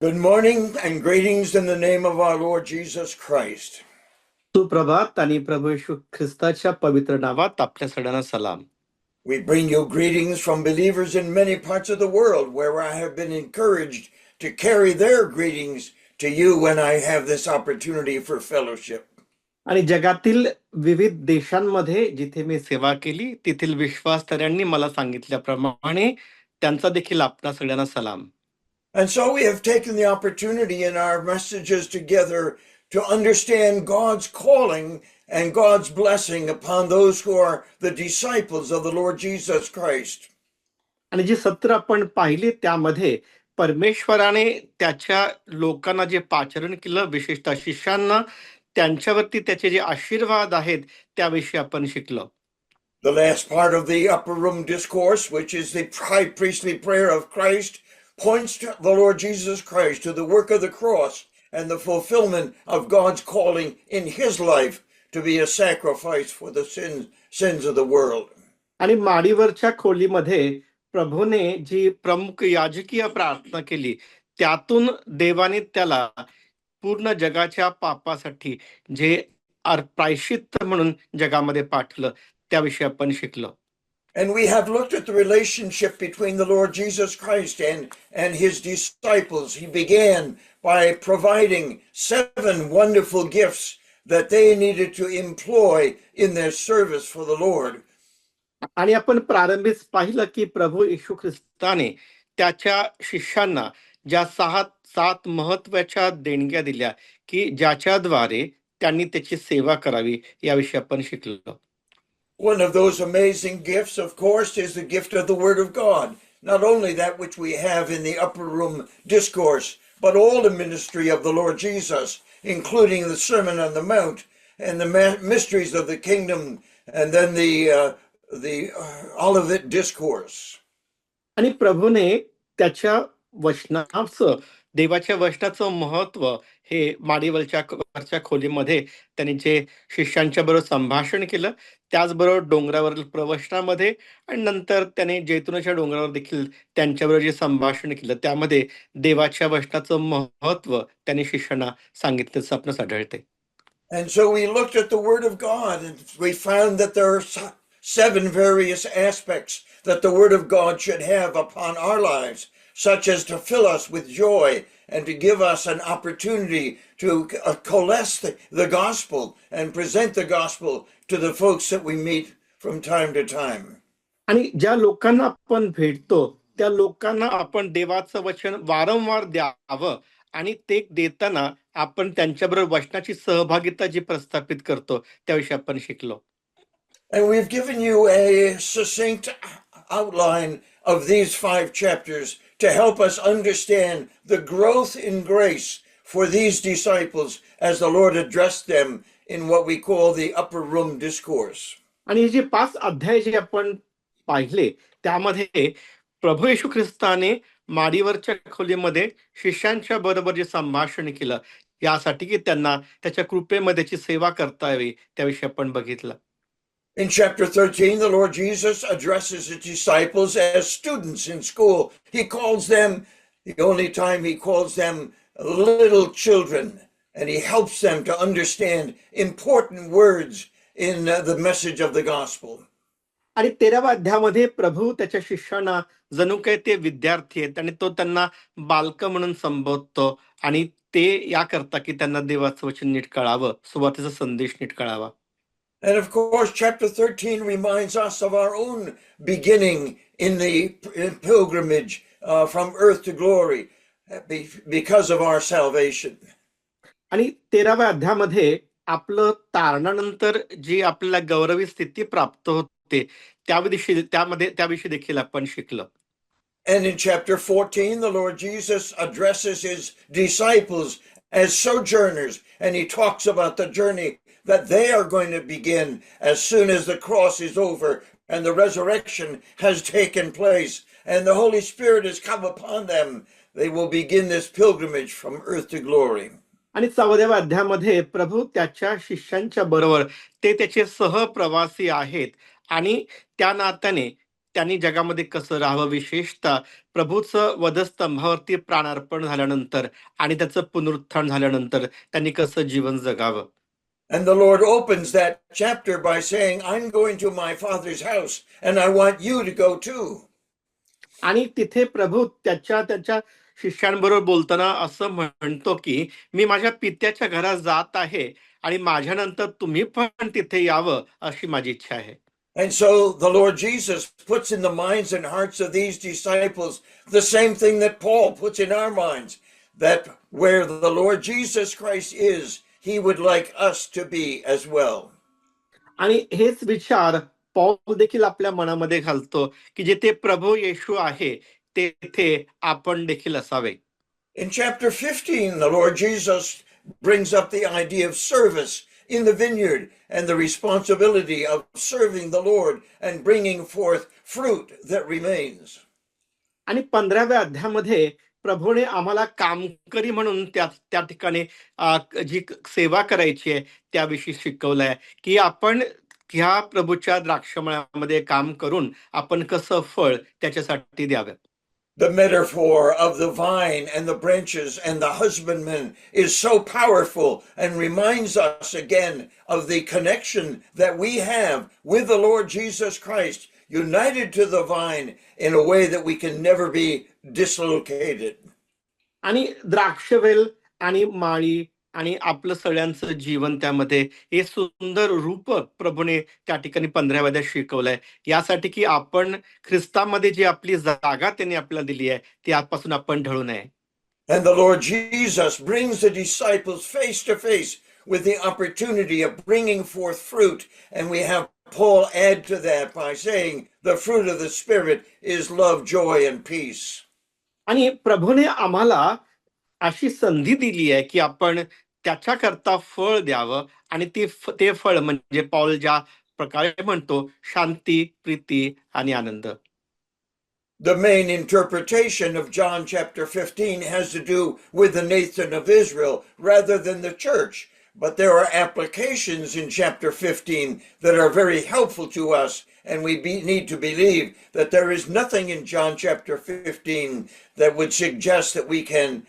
Good morning and greetings in the name of our Lord Jesus Christ. सुप्रभात आणि प्रभू येशू ख्रिस्ताच्या पवित्र नावात आपल्या सगळ्यांना सलाम. We bring you greetings from believers in many parts of the world where I have been encouraged to carry their greetings to you when I have this opportunity for fellowship. आणि जगातील विविध देशांमध्ये जिथे मी सेवा केली तेथील विश्वासधाऱ्यांनी मला सांगितल्याप्रमाणे त्यांचा देखील आपल्या सगळ्यांना सलाम. And so we have taken the opportunity in our messages together to understand God's calling and God's blessing upon those who are the disciples of the Lord Jesus Christ. आणि जी सत्र आपण पाहिली त्यामध्ये परमेश्वराने त्याच्या लोकांना जे पाचारण केलं, विशेषतः शिष्यांना, त्यांच्यावरती त्याचे जे आशीर्वाद आहेत त्याविषयी आपण शिकलो. The last part of the upper room discourse, which is the high priestly prayer of Christ, points to the Lord Jesus Christ, to the work of the cross and the fulfillment of God's calling in his life to be a sacrifice for the sins of the world. आणि माडीवरच्या खोलीमध्ये प्रभूने जी प्रमुख याजकीय प्रार्थना केली त्यातून देवाने त्याला पूर्ण जगाच्या पापासाठी जे प्रायश्चित्त म्हणून जगामध्ये पाठवलं त्याविषयी आपण शिकलो. And we have looked at the relationship between the Lord Jesus Christ and his disciples. He began by providing 7 wonderful gifts that they needed to employ in their service for the Lord. आणि आपण प्रारंभीच पाहिलं की प्रभू येशू ख्रिस्ताने त्याच्या शिष्यांना ज्या सात महत्वाच्या देणग्या दिल्या की ज्याच्याद्वारे त्यांनी त्याची सेवा करावी याविषयी आपण शिकलो. One of those amazing gifts, of course, is the gift of the Word of God. Not only that which we have in the upper room discourse, but all the ministry of the Lord Jesus, including the Sermon on the Mount and the mysteries of the kingdom, and then the Olivet discourse. आणि प्रभूने त्याच्या वचनाचं, देवाच्या वचनाचं महत्व हे माडीवरच्या खोलीमध्ये त्यांनी जे शिष्यांच्या बरोबर संभाषण केलं, त्याचबरोबर डोंगरावरील प्रवचनामध्ये आणि नंतर त्याने जैतुनाच्या डोंगरावर देखील त्यांच्याबरोबर जे संभाषण केलं त्यामध्ये देवाच्या वचनाचं महत्व त्यांनी शिष्यांना सांगितल्याचं आपणास आढळते. And so we looked at the Word of God and we found that there are 7 various aspects that the Word of God should have upon our lives, such as to fill us with joy and to give us an opportunity to coalesce the gospel and present the gospel to the folks that we meet from time to time. आणि ज्या लोकांना आपण भेटतो त्या लोकांना आपण देवाचं वचन वारंवार द्यावं आणि ते देताना आपण त्यांच्याबरोबर वचनाची सहभागिता जी प्रस्थापित करतो त्याविषयी आपण शिकलो. And we've given you a succinct outline of these 5 chapters to help us understand the growth in grace for these disciples as the Lord addressed them in what we call the upper room discourse. आणि हे जे 5 अध्याय जे आपण पाहिले त्यामध्ये प्रभू येशू ख्रिस्ताने माडीवरच्या खोलीमध्ये शिष्यांच्या बरोबर जे संभाषण केलं यासाठी की त्यांना त्याच्या कृपेमध्ये त्याची सेवा करता यावी त्याविषयी आपण बघितलं. In chapter 13, the Lord Jesus addresses his disciples as students in school. He calls them, the only time he calls them, little children, and he helps them to understand important words in the message of the gospel. आणि 13व्या अध्यायामध्ये प्रभू त्याच्या शिष्यांना जणू काही ते विद्यार्थी आहेत आणि तो त्यांना बालक म्हणून संबोधतो आणि ते या करता की त्यांना देवाचं वचन नीट कळावं, सुवार्तेचा संदेश NEET कळावा. And of course, chapter 13 reminds us of our own beginning in the pilgrimage from earth to glory because of our salvation. आणि 13व्या अध्यायामध्ये आपलं तारणानंतर जी आपल्याला गौरवी स्थिती प्राप्त होते त्याविषयी देखील आपण शिकलो. And in chapter 14, the Lord Jesus addresses his disciples as sojourners, and he talks about the journey that they are going to begin as soon as the cross is over and the resurrection has taken place and the Holy Spirit has come upon them. They will begin this pilgrimage from earth to glory. आणि 14व्या अध्यायामध्ये प्रभू त्याच्या शिष्यांच्या बरोबर ते त्याचे सहप्रवासी आहेत आणि त्या नात्याने त्यांनी जगामध्ये कसं राहावं, विशेषतः प्रभूचं वधस्तंभावरती प्राणार्पण झाल्यानंतर आणि त्याचं पुनरुत्थान झाल्यानंतर त्यांनी कसं जीवन जगावं. And the Lord opens that chapter by saying, I'm going to my Father's house, and I want you to go too. आणि तिथे प्रभू त्याच्या शिष्यांबरोबर बोलताना असं म्हणतो की मी माझ्या पित्याच्या घरात जात आहे आणि माझ्यानंतर तुम्ही पण तिथे यावं अशी माझी इच्छा आहे. And so the Lord Jesus puts in the minds and hearts of these disciples the same thing that Paul puts in our minds, that where the Lord Jesus Christ is, he would like us to be as well. आणि हेच विचार पौल देखील आपल्या मनामध्ये घालतो की जिथे प्रभू येशू आहे तेथे आपण देखील असावे. In chapter 15, the Lord Jesus brings up the idea of service in the vineyard and the responsibility of serving the Lord and bringing forth fruit that remains. आणि 15व्या अध्यायामध्ये प्रभूने आम्हाला कामकरी म्हणून त्या ठिकाणी जी सेवा करायची आहे त्याविषयी शिकवलंय की आपण ह्या प्रभूच्या द्राक्षमळ्यामध्ये काम करून आपण कसं फळ त्याच्यासाठी द्यावं. The metaphor of the vine and the branches and the husbandman is so powerful and reminds us again of the connection that we have with the Lord Jesus Christ, united to the vine in a way that we can never be dislocated. आणि द्राक्षवेल आणि माळी आणि आपलं सगळ्यांचं जीवन त्यामध्ये हे सुंदर रूप प्रभूने त्या ठिकाणी 15व्या अध्यायात शिकवलंय, यासाठी की आपण ख्रिस्तामध्ये जी आपली जागा त्यांनी आपल्याला दिली आहे त्यापासून आपण ढळू नये. And the Lord Jesus brings the disciples face to face with the opportunity of bringing forth fruit. And we have Paul add to that by saying the fruit of the Spirit is love, joy, and peace. आणि प्रभूने आम्हाला अशी संधी दिली आहे की आपण त्याच्याकरता फळ द्यावं आणि ते फळ म्हणजे पौल ज्या प्रकारे म्हणतो शांती, प्रीती आणि आनंद. The main interpretation of John chapter 15 has to do with the nation of Israel rather than the church. But there are applications in chapter 15 that are very helpful to us, and we need to believe that there is nothing in John chapter 15 that would suggest that we can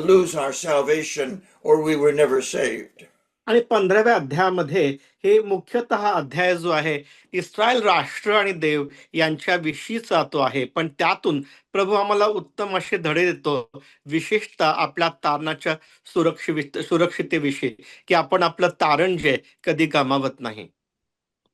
lose our salvation or we were never saved. आणि 15व्या अध्यायामध्ये हे मुख्यतः अध्याय जो आहे इस्रायल राष्ट्र आणि देव यांच्याविषयीचा तो आहे, पण त्यातून प्रभू आम्हाला उत्तम असे धडे देतो, विशेषतः आपल्या तारणाच्या सुरक्षितेविषयी की आपण आपलं तारण जे कधी गमावत नाही.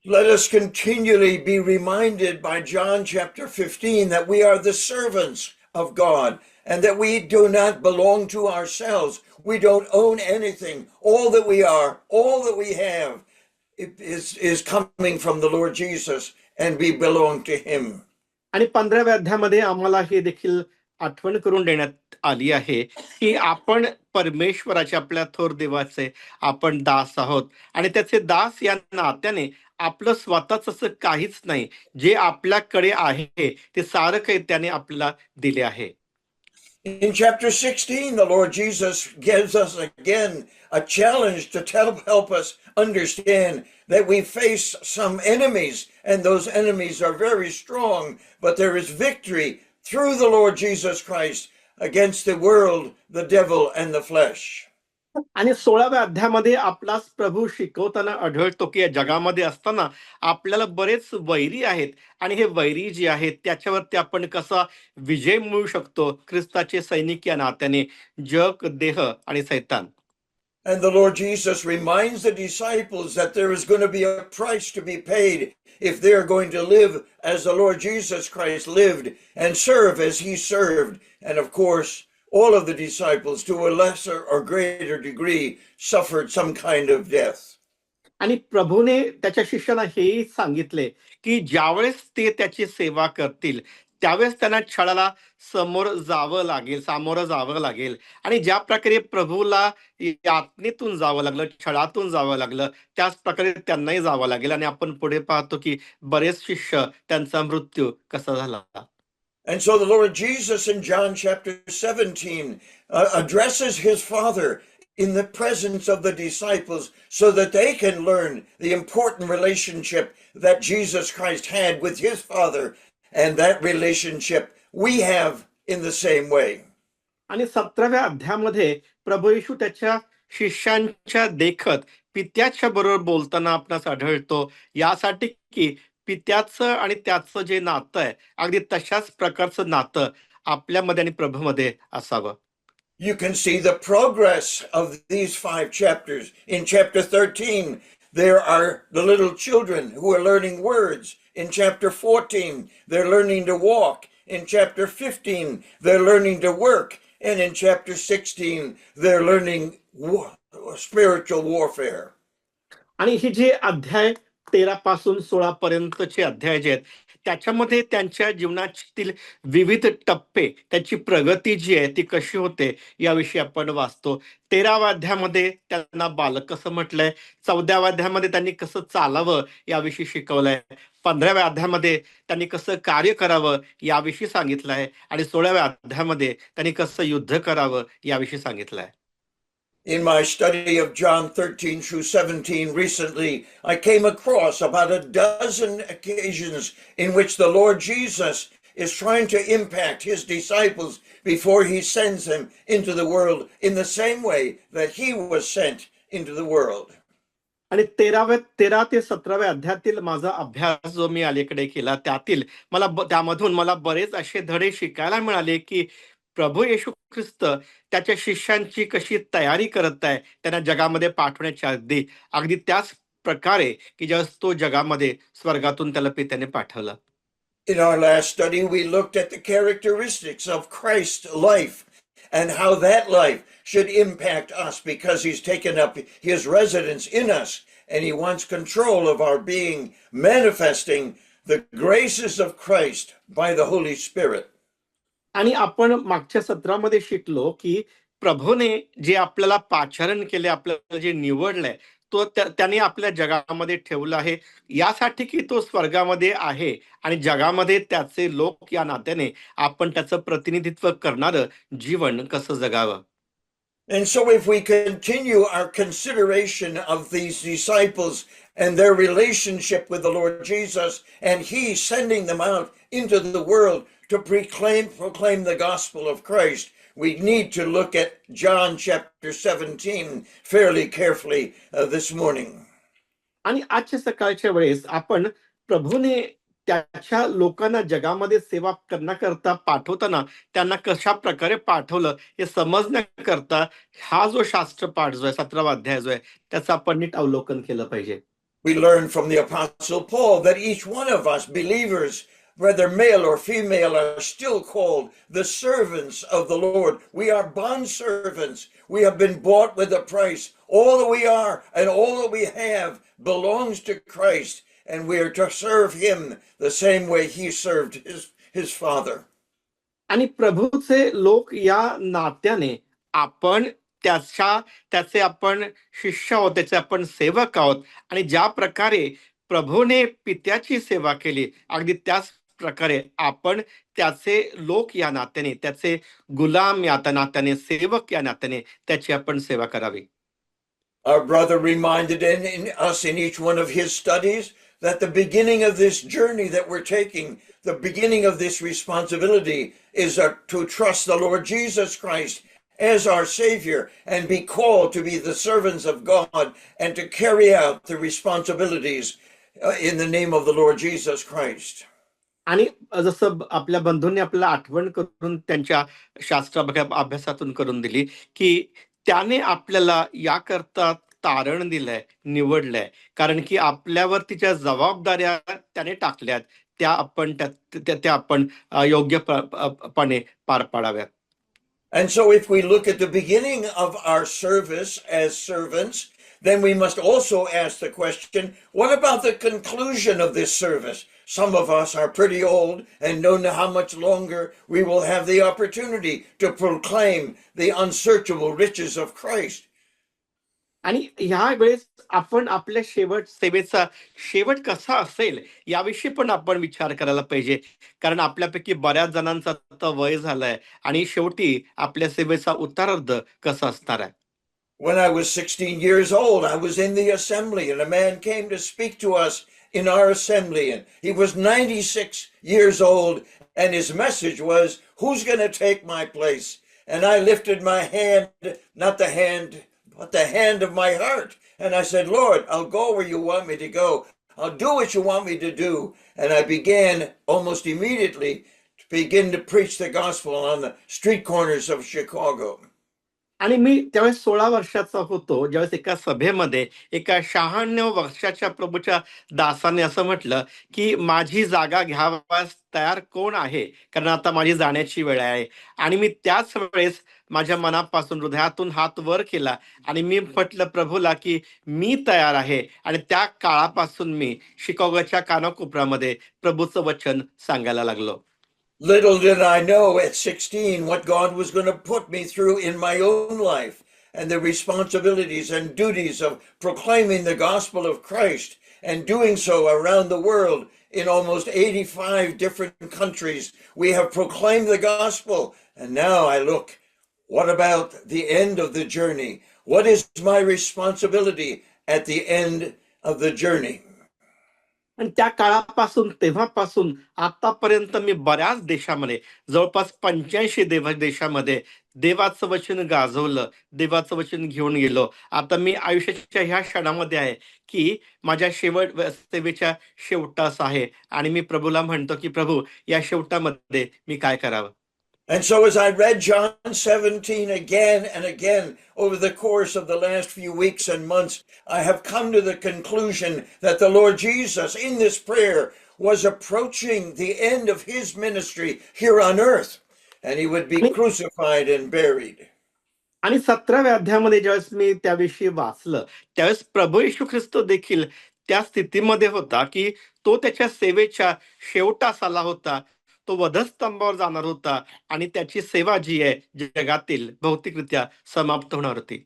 Let us continually be reminded by John chapter 15 that we are the servants of God and that we do not belong to ourselves. We don't own anything. All that we are, all that we have is coming from the Lord Jesus and we belong to him. आणि 15व्या अध्यायामध्ये आम्हाला हे देखील आठवण करून देण्यात आली आहे की आपण परमेश्वराचे, आपल्या थोर देवाचे आपण दास आहोत आणि त्याचे दास या नात्याने आपलं स्वतःच असं काहीच नाही, जे आपल्याकडे आहे ते सारं काही त्याने आपल्याला दिले आहे. In chapter 16, the Lord Jesus gives us again a challenge to help us understand that we face some enemies, and those enemies are very strong, but there is victory through the Lord Jesus Christ against the world, the devil, and the flesh. आणि 16व्या अध्यायामध्ये आपलाच प्रभू शिकवताना आढळतो की या जगामध्ये असताना आपल्याला बरेच वैरी आहेत आणि हे वैरी जे आहेत त्याच्यावरती आपण कसा विजय मिळवू शकतो, ख्रिस्ताचे सैनिक या नात्याने, जग, देह आणि सैतान. And the Lord Jesus reminds the disciples that there is going to be a price to be paid if they are going to live as the Lord Jesus Christ lived and serve as he served. And of course, all of the disciples, to a lesser or greater degree, suffered some kind of death. आणि प्रभूने त्याच्या शिष्यांना हेही सांगितले की ज्यावेळेस ते त्याची सेवा करतील त्यावेळेस त्यांना छळाला सामोरं जावं लागेल आणि ज्या प्रकारे प्रभूला यातनेतून जावं लागलं, छळातून जावं लागलं, त्याच प्रकारे त्यांनाही जावं लागेल. आणि आपण पुढे पाहतो की बरेच शिष्य त्यांचा मृत्यू कसा झाला. And so the Lord Jesus in John chapter 17 addresses his Father in the presence of the disciples so that they can learn the important relationship that Jesus Christ had with his Father And that relationship we have in the same way. आणि 17व्या अध्यायामध्ये प्रभू येशू त्याच्या शिष्यांच्या देखत पित्याच्या बरोबर बोलताना आपणास आढळतो, यासाठी की पित्याचं आणि त्याचं जे नातं आहे अगदी तशाच प्रकारचं नातं आपल्यामध्ये आणि प्रभूमध्ये असावं. You can see the progress of these 5 chapters. In chapter 13, there are the little children who are learning words. In chapter 14, they're learning to walk. In chapter 15, they're learning to work. And in chapter 16, they're learning spiritual warfare. आणि हे जे अध्याय 13 पासून 16 पर्यंतचे अध्याय जे आहेत त्याच्यामध्ये त्यांच्या जीवनातील विविध टप्पे, त्याची प्रगती जी आहे ती कशी होते याविषयी आपण वाचतो. 13व्या अध्यायामध्ये त्यांना बालक कसं म्हटलंय, 14व्या अध्यायामध्ये त्यांनी कसं चालावं याविषयी शिकवलंय, 15व्या अध्यायामध्ये त्यांनी कसं कार्य करावं याविषयी सांगितलं आहे आणि 16व्या अध्यायामध्ये त्यांनी कसं युद्ध करावं याविषयी सांगितलं आहे. In my study of John 13 through 17 recently, I came across about a dozen occasions in which the Lord Jesus is trying to impact his disciples before he sends them into the world in the same way that he was sent into the world. आणि 13 ते 17व्या अध्यायातील माझा अभ्यास जो मी अलीकडे केला त्यामधून मला बरेच असे धडे शिकायला मिळाले की प्रभू येशू ख्रिस्त त्याच्या शिष्यांची कशी तयारी करत आहे त्यांना जगामध्ये पाठवण्याच्या अगदी त्याच प्रकारे की जेव्हा तो जगामध्ये स्वर्गातून त्याला पित्याने पाठवलं. In our last study, we looked at the characteristics of Christ's life and how that life should impact us because he's taken up his residence in us and he wants control of our being, manifesting the graces of Christ by the Holy Spirit. आणि आपण मागच्या सत्रामध्ये शिकलो की प्रभूने जे आपल्याला पाचारण केले, आपल्याला जे निवडलंय तो त्याने आपल्या जगामध्ये ठेवलं आहे यासाठी की तो स्वर्गामध्ये आहे आणि जगामध्ये त्याचे लोक या नात्याने आपण त्याचं प्रतिनिधित्व करणारं जीवन कसं जगावं. And so if we continue our consideration of these disciples and their relationship with the Lord Jesus and he sending them out into the world to proclaim the gospel of Christ, we need to look at John chapter 17 fairly carefully this morning. आणि आजच्या सकाळच्या वेळेस आपण प्रभूने त्याच्या लोकांना जगामध्ये सेवा करण्याकरता पाठवताना त्यांना कशा प्रकारे पाठवलं हे समजण्याकरता हा जो शास्त्रपाठ जो आहे 17वा अध्याय जो आहे त्याचं आपण नीट अवलोकन केलं पाहिजे. We learn from the Apostle Paul that each one of us believers, whether male or female, are still called the servants of the Lord. We are bond servants. We have been bought with a price. All that we are and all that we have belongs to Christ, and we are to serve him the same way he served his Father. आणि प्रभूचे लोक या नात्याने आपण त्याचे आपण शिष्य आहोत, त्याचे आपण सेवक आहोत आणि ज्या प्रकारे प्रभूने पित्याची सेवा केली अगदी त्याच प्रकारे आपण त्याचे लोक या नात्याने, त्याचे गुलाम या नात्याने, सेवक या नात्याने त्याची आपण सेवा करावी. Our brother reminded us in each one of his studies that the beginning of this journey that we're taking, the beginning of this responsibility is to trust the Lord Jesus Christ as our Savior and be called to be the servants of God and to carry out the responsibilities in the name of the Lord Jesus Christ. आणि जसं आपल्या बंधूंनी आपल्याला आठवण करून त्यांच्या शास्त्र अभ्यासातून करून दिली की त्याने आपल्याला याकरता तारण दिलंय, निवडलंय, कारण की आपल्यावरती ज्या जबाबदाऱ्या त्याने टाकल्यात त्या आपण योग्यपणे पार पाडाव्यात. And so if we look at the beginning of our service as servants, then we must also ask the question, what about the conclusion of this service? Some of us are pretty old and don't know how much longer we will have the opportunity to proclaim the unsearchable riches of Christ. आणि ह्या वेळेस आपण आपल्या सेवेचा शेवट कसा असेल याविषयी पण आपण विचार करायला पाहिजे, कारण आपल्यापैकी बऱ्याच जणांचा आता वय झालंय आणि शेवटी आपल्या सेवेचा उत्तरार्ध कसा असणार आहे. When I was 16 years old, I was in the assembly and a man came to speak to us in our assembly. And he was 96 years old. And his message was, who's going to take my place? And I lifted my hand, not the hand, but the hand of my heart. And I said, Lord, I'll go where you want me to go. I'll do what you want me to do. And I began almost immediately to begin to preach the gospel on the street corners of Chicago. आणि मी त्यावेळेस 16 वर्षाचा होतो, ज्यावेळेस एका सभेमध्ये एका 96 वर्षाच्या प्रभूच्या दासाने असं म्हटलं, की माझी जागा घ्यावयास तयार कोण आहे? कारण आता माझी जाण्याची वेळ आहे. आणि मी त्याच वेळेस माझ्या मनापासून, हृदयातून हात वर केला आणि मी म्हटलं प्रभूला, की मी तयार आहे. आणि त्या काळापासून मी शिकागोच्या कानाकोपऱ्यामध्ये प्रभूचं वचन सांगायला लागलो. Little did I know at 16 what God was going to put me through in my own life and the responsibilities and duties of proclaiming the gospel of Christ and doing so around the world in almost 85 different countries. We have proclaimed the gospel. And now I look, what about the end of the journey? What is my responsibility at the end of the journey? आणि त्या काळापासून, तेव्हापासून आतापर्यंत मी बऱ्याच देशामध्ये, जवळपास 85 देशामध्ये देवाचं वचन गाजवलं, देवाचं वचन घेऊन गेलो. आता मी आयुष्याच्या ह्या क्षणामध्ये आहे, की माझ्या सेवेच्या शेवटास आहे. आणि मी प्रभूला म्हणतो, की प्रभू, या शेवटामध्ये मी काय करावं? And so as I read John 17 again and again over the course of the last few weeks and months, I have come to the conclusion that the Lord Jesus in this prayer was approaching the end of his ministry here on earth, and he would be crucified and buried. आणि 17व्या अध्यायामध्ये ज्यावेळेस मी त्याविषयी वाचलं, त्यावेळेस प्रभू येशू ख्रिस्त देखील त्या स्थितीमध्ये होता, की तो त्याच्या सेवेच्या शेवटास आला होता. तो वधस्तंभावर जाणार होता आणि त्याची सेवा जी आहे जगातील भौतिकरित्या समाप्त होणार होती.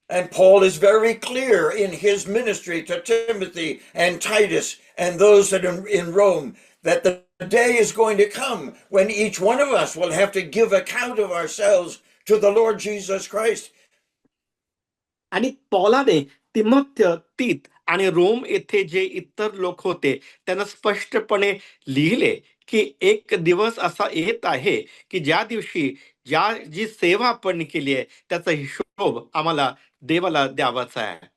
And Paul is very clear in his ministry to Timothy and Titus and those that are in Rome that the day is going to come when each one of us will have to give account of ourselves to the Lord Jesus Christ. आणि पौलाने तिमोथेय, तीत आणि रोम येथे जे इतर लोक होते त्यांना स्पष्टपणे लिहिले, की एक दिवस असा येत आहे, की ज्या दिवशी जी सेवा आपण केली आहे त्याचा हिशोब आम्हाला देवाला द्यावाचा आहे.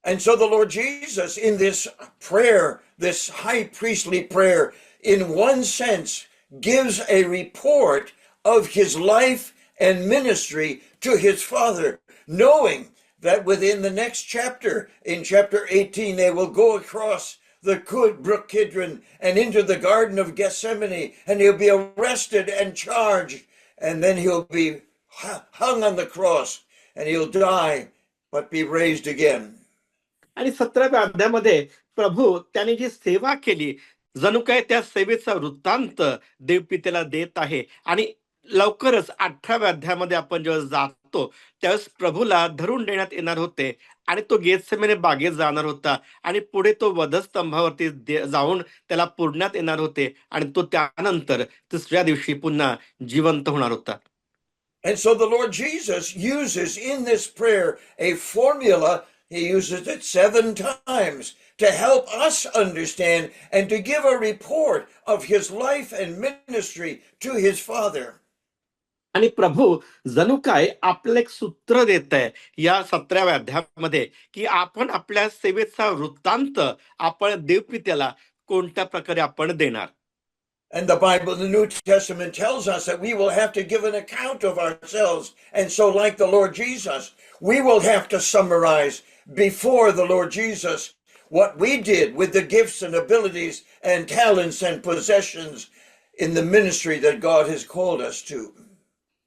And so the Lord Jesus in this prayer, this high priestly prayer, in one sense gives a report of his life and ministry to his Father, knowing that within the next chapter, in chapter 18, they will go across the brook Kidron and into the Garden of Gethsemane, and he'll be arrested and charged, and then he'll be hung on the cross, and he'll die, but be raised again. आणि 17व्या अध्यायामध्ये प्रभू त्याने जी सेवा केली, जणू काय त्या सेवेचा वृत्तांत देवपितेला देत आहे. आणि लवकरच 18व्या अध्यायामध्ये आपण जेव्हा जातो त्यावेळेस प्रभूला धरून देण्यात येणार होते आणि तो गेतसेमने बागेत जाणार होता आणि पुढे तो वधस्तंभावरती जाऊन त्याला पुरण्यात येणार होते आणि तो त्यानंतर तिसऱ्या दिवशी पुन्हा जिवंत होणार होता. And so the Lord Jesus uses in this prayer a formula. He uses it 7 times to help us understand and to give a report of his life and ministry to his Father. आणि प्रभू जणू काय आपलं एक सूत्र देत आहे या 17व्या अध्यायामध्ये, की आपण आपल्या सेवेचा वृत्तांत आपण देवपित्याला कोणत्या प्रकारे आपण देणार. And the Bible, the New Testament tells us that we will have to give an account of ourselves. And so like the Lord Jesus, we will have to summarize before the Lord Jesus what we did with the gifts and abilities and talents and possessions in the ministry that God has called us to.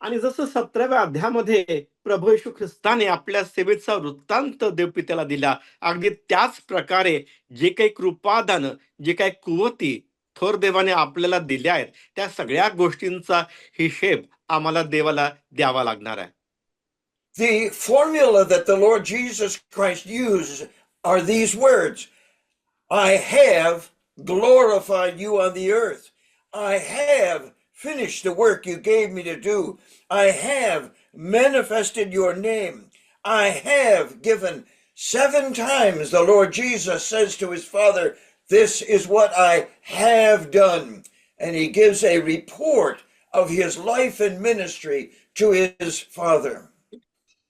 आणि जसं 17व्या अध्यायामध्ये प्रभू येशू ख्रिस्ताने आपल्या सेवेचा वृत्तांत देवपित्याला दिला, अगदी त्याच प्रकारे जे काही कृपादान, जे काही कुवती थोर देवाने आपल्याला दिल्या आहेत त्या सगळ्या गोष्टींचा हिशेब आम्हाला देवाला द्यावा लागणार आहे. The formula that the Lord Jesus Christ used are these words: I have glorified you on the earth. I have finished the work you gave me to do. I have manifested your name. I have given 7 times, the Lord Jesus says to his Father, This is what I have done. And he gives a report of his life and ministry to his father.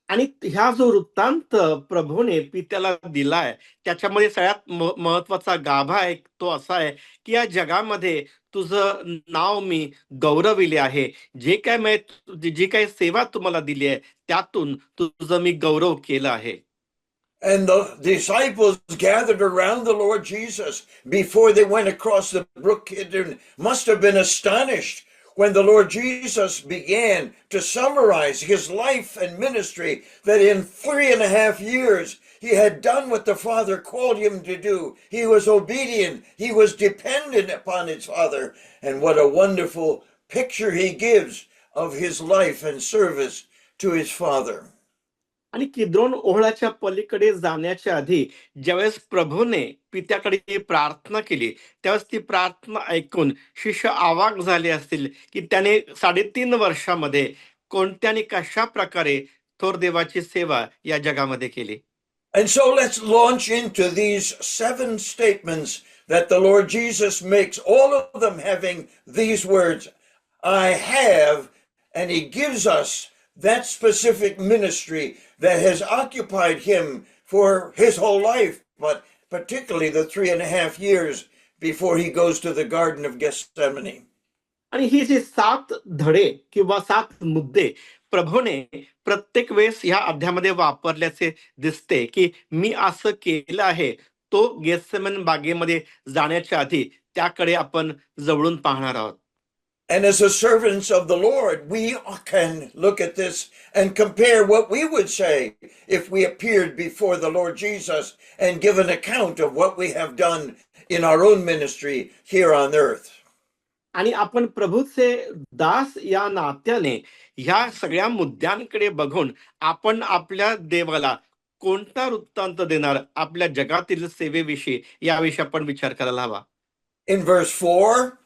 आणि ह्या जो वृत्तांत प्रभूने पित्याला दिलाय त्याच्यामध्ये सगळ्यात महत्वाचा गाभा आहे तो असा आहे की या जगामध्ये तुझं नाव मी गौरविले आहे. जे काय जी काही सेवा तुम्हाला दिली आहे त्यातून तुझं मी गौरव केलं आहे. And the disciples gathered around the Lord Jesus before they went across the brook Kidron must have been astonished when the Lord Jesus began to summarize his life and ministry, that in 3.5 years he had done what the Father called him to do. He was obedient. He was dependent upon his Father. And what a wonderful picture he gives of his life and service to his Father. आणि Kidron ओहळाच्या पलीकडे जाण्याच्या आधी ज्यावेळेस प्रभूने पित्याकडे प्रार्थना केली त्यावेळेस ती प्रार्थना ऐकून शिष्य आवाक झाले असतील की त्याने 3.5 वर्षामध्ये कोणत्या आणि कशा प्रकारे थोर देवाची सेवा या जगामध्ये केली. And so let's launch into these 7 statements that the Lord Jesus makes, all of them having these words, I have, and he gives us that specific ministry that has occupied him for his whole life, but particularly the 3.5 years before he goes to the Garden of Gethsemane. आणि ही जे 7 धडे किंवा 7 मुद्दे प्रभूने प्रत्येक वेळेस ह्या अध्यामध्ये वापरल्याचे दिसते की मी असं केलं आहे. तो गेत्सेमन बागेमध्ये जाण्याच्या आधी त्याकडे आपण जवळून पाहणार आहोत. And as the servants of the Lord, we can look at this and compare what we would say if we appeared before the Lord Jesus and give an account of what we have done in our own ministry here on earth. आणि आपण प्रभूचे दास या नात्याने ह्या सगळ्या मुद्द्यांकडे बघून आपण आपल्या देवाला कोणता वृत्तांत देणार आपल्या जगातील सेवेविषयी याविषयी आपण विचार करायला हवा. In verse 4,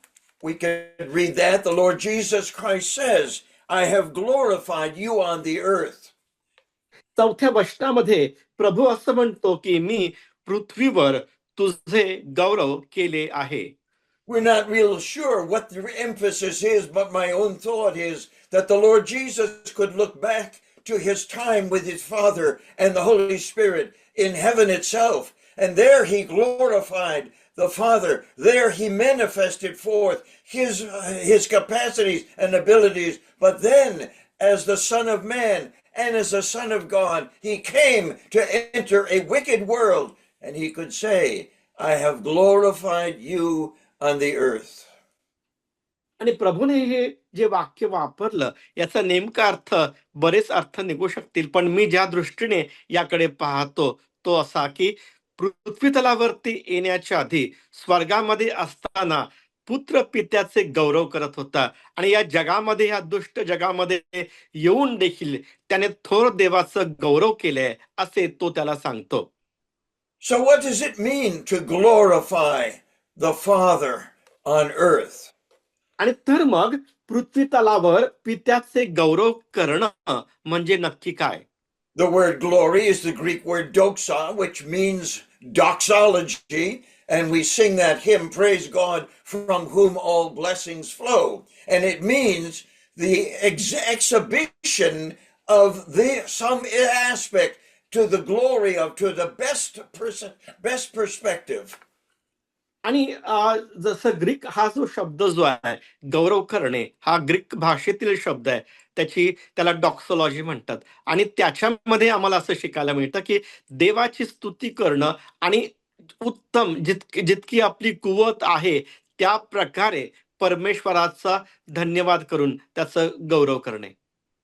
we can read that the Lord Jesus Christ says, I have glorified you on the earth. 4थ्या वचनामध्ये प्रभू असं म्हणतो की मी पृथ्वीवर तुझे गौरव केले आहे. We're not real sure what the emphasis is, but my own thought is that the Lord Jesus could look back to his time with his Father and the Holy Spirit in heaven itself. And there he glorified the Father. There he manifested forth his capacities and abilities. But then, as the Son of Man and as the Son of God, he came to enter a wicked world. And he could say, I have glorified you on the earth. आणि प्रभूने हे जे वाक्य वापरलं याचा नेमका अर्थ बरेच अर्थ निघू शकतील, पण मी ज्या दृष्टीने याकडे पाहतो तो असा की पृथ्वी तलावरती येण्याच्या आधी स्वर्गामध्ये असताना पुत्र पित्याचे गौरव करत होता आणि या जगामध्ये या दुष्ट जगामध्ये येऊन देखील त्याने थोर देवाचं गौरव केलंय असे तो त्याला सांगतो. So what does it mean to glorify the Father on earth? आणि तर मग पृथ्वी तलावर पित्याचे गौरव करणं म्हणजे नक्की काय? The word glory is the Greek word doxa, which means doxology, and we sing that hymn, Praise God, from whom all blessings flow. And it means the exhibition of some aspect to the glory of, to the best perspective. आणि जसं Greek हा जो शब्द जो आहे गौरव करणे हा Greek भाषेतील शब्द आहे. त्याला डॉक्सॉलॉजी म्हणतात आणि त्याच्यामध्ये आम्हाला असं शिकायला मिळतं की देवाची स्तुती करणं आणि उत्तम जितकी आपली कुवत आहे त्या प्रकारे परमेश्वराचा धन्यवाद करून त्याचं गौरव करणे.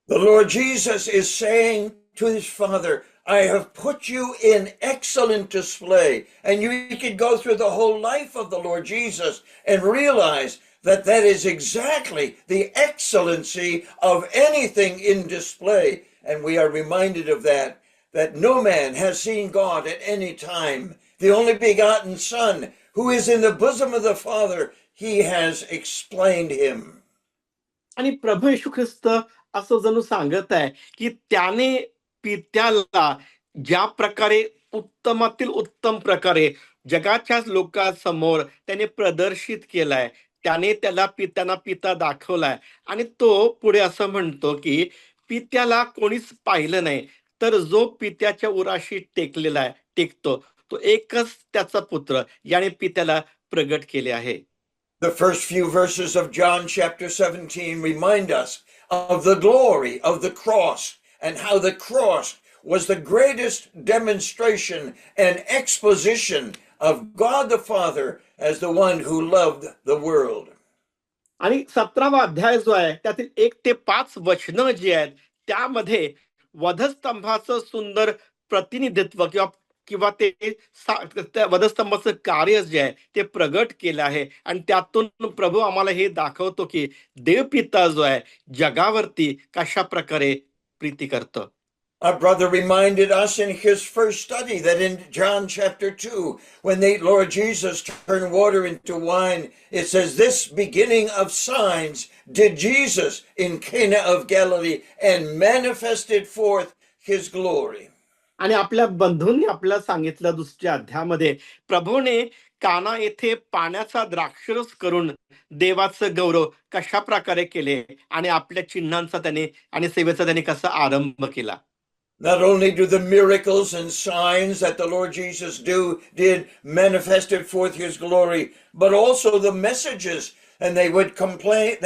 The Lord Jesus is saying to his Father, I have put you in excellent display. And you could go through the whole life of the Lord Jesus and realize that that is exactly the excellency of anything in display. And we are reminded of that no man has seen God at any time. The only begotten Son, who is in the bosom of the Father, he has explained him. आणि प्रभू येशू ख्रिस्त असं जणू सांगत आहे की त्याने पित्याला ज्या प्रकारे उत्तमातील उत्तम प्रकारे जगाच्या लोकांसमोर त्याने प्रदर्शित केलाय. त्याने त्यांना पिता दाखवलाय आणि तो पुढे असं म्हणतो की पित्याला कोणीच पाहिलं नाही, तर जो पित्याच्या उराशी टेकतो तो एकच त्याचा पुत्र याने पित्याला प्रगट केले आहे. The first few verses of John chapter 17 remind us of the glory of the cross and how the cross was the greatest demonstration and exposition of God the Father as the one who loved the world. आणि 17वा अध्याय जो आहे त्यातील 1 ते 5 वचनं जी आहेत त्यामध्ये वधस्तंभाचं सुंदर प्रतिनिधित्व किंवा किंवा ते त्या वधस्तंभाचं कार्य जे आहे ते प्रगट केलं आहे आणि त्यातून प्रभू आम्हाला हे दाखवतो की देवपिता जो आहे जगावरती कशा प्रकारे प्रीती करतो. Our brother reminded us in his first study that in John chapter 2, when the Lord Jesus turned water into wine, it says, "This beginning of signs did Jesus in Cana of Galilee and manifested forth his glory." आणि आपल्या बंधूंनी आपल्याला सांगितलं दुसऱ्या अध्यायामध्ये प्रभूने काना येथे पाण्याचा द्राक्षरस करून देवाचं गौरव कशा प्रकारे केले आणि आपल्या चिन्हांचा त्याने आणि सेवेचा त्याने कसा आरंभ केला. Not only do the miracles and signs that the Lord Jesus did manifested forth his glory, but also the messages, and they would complain,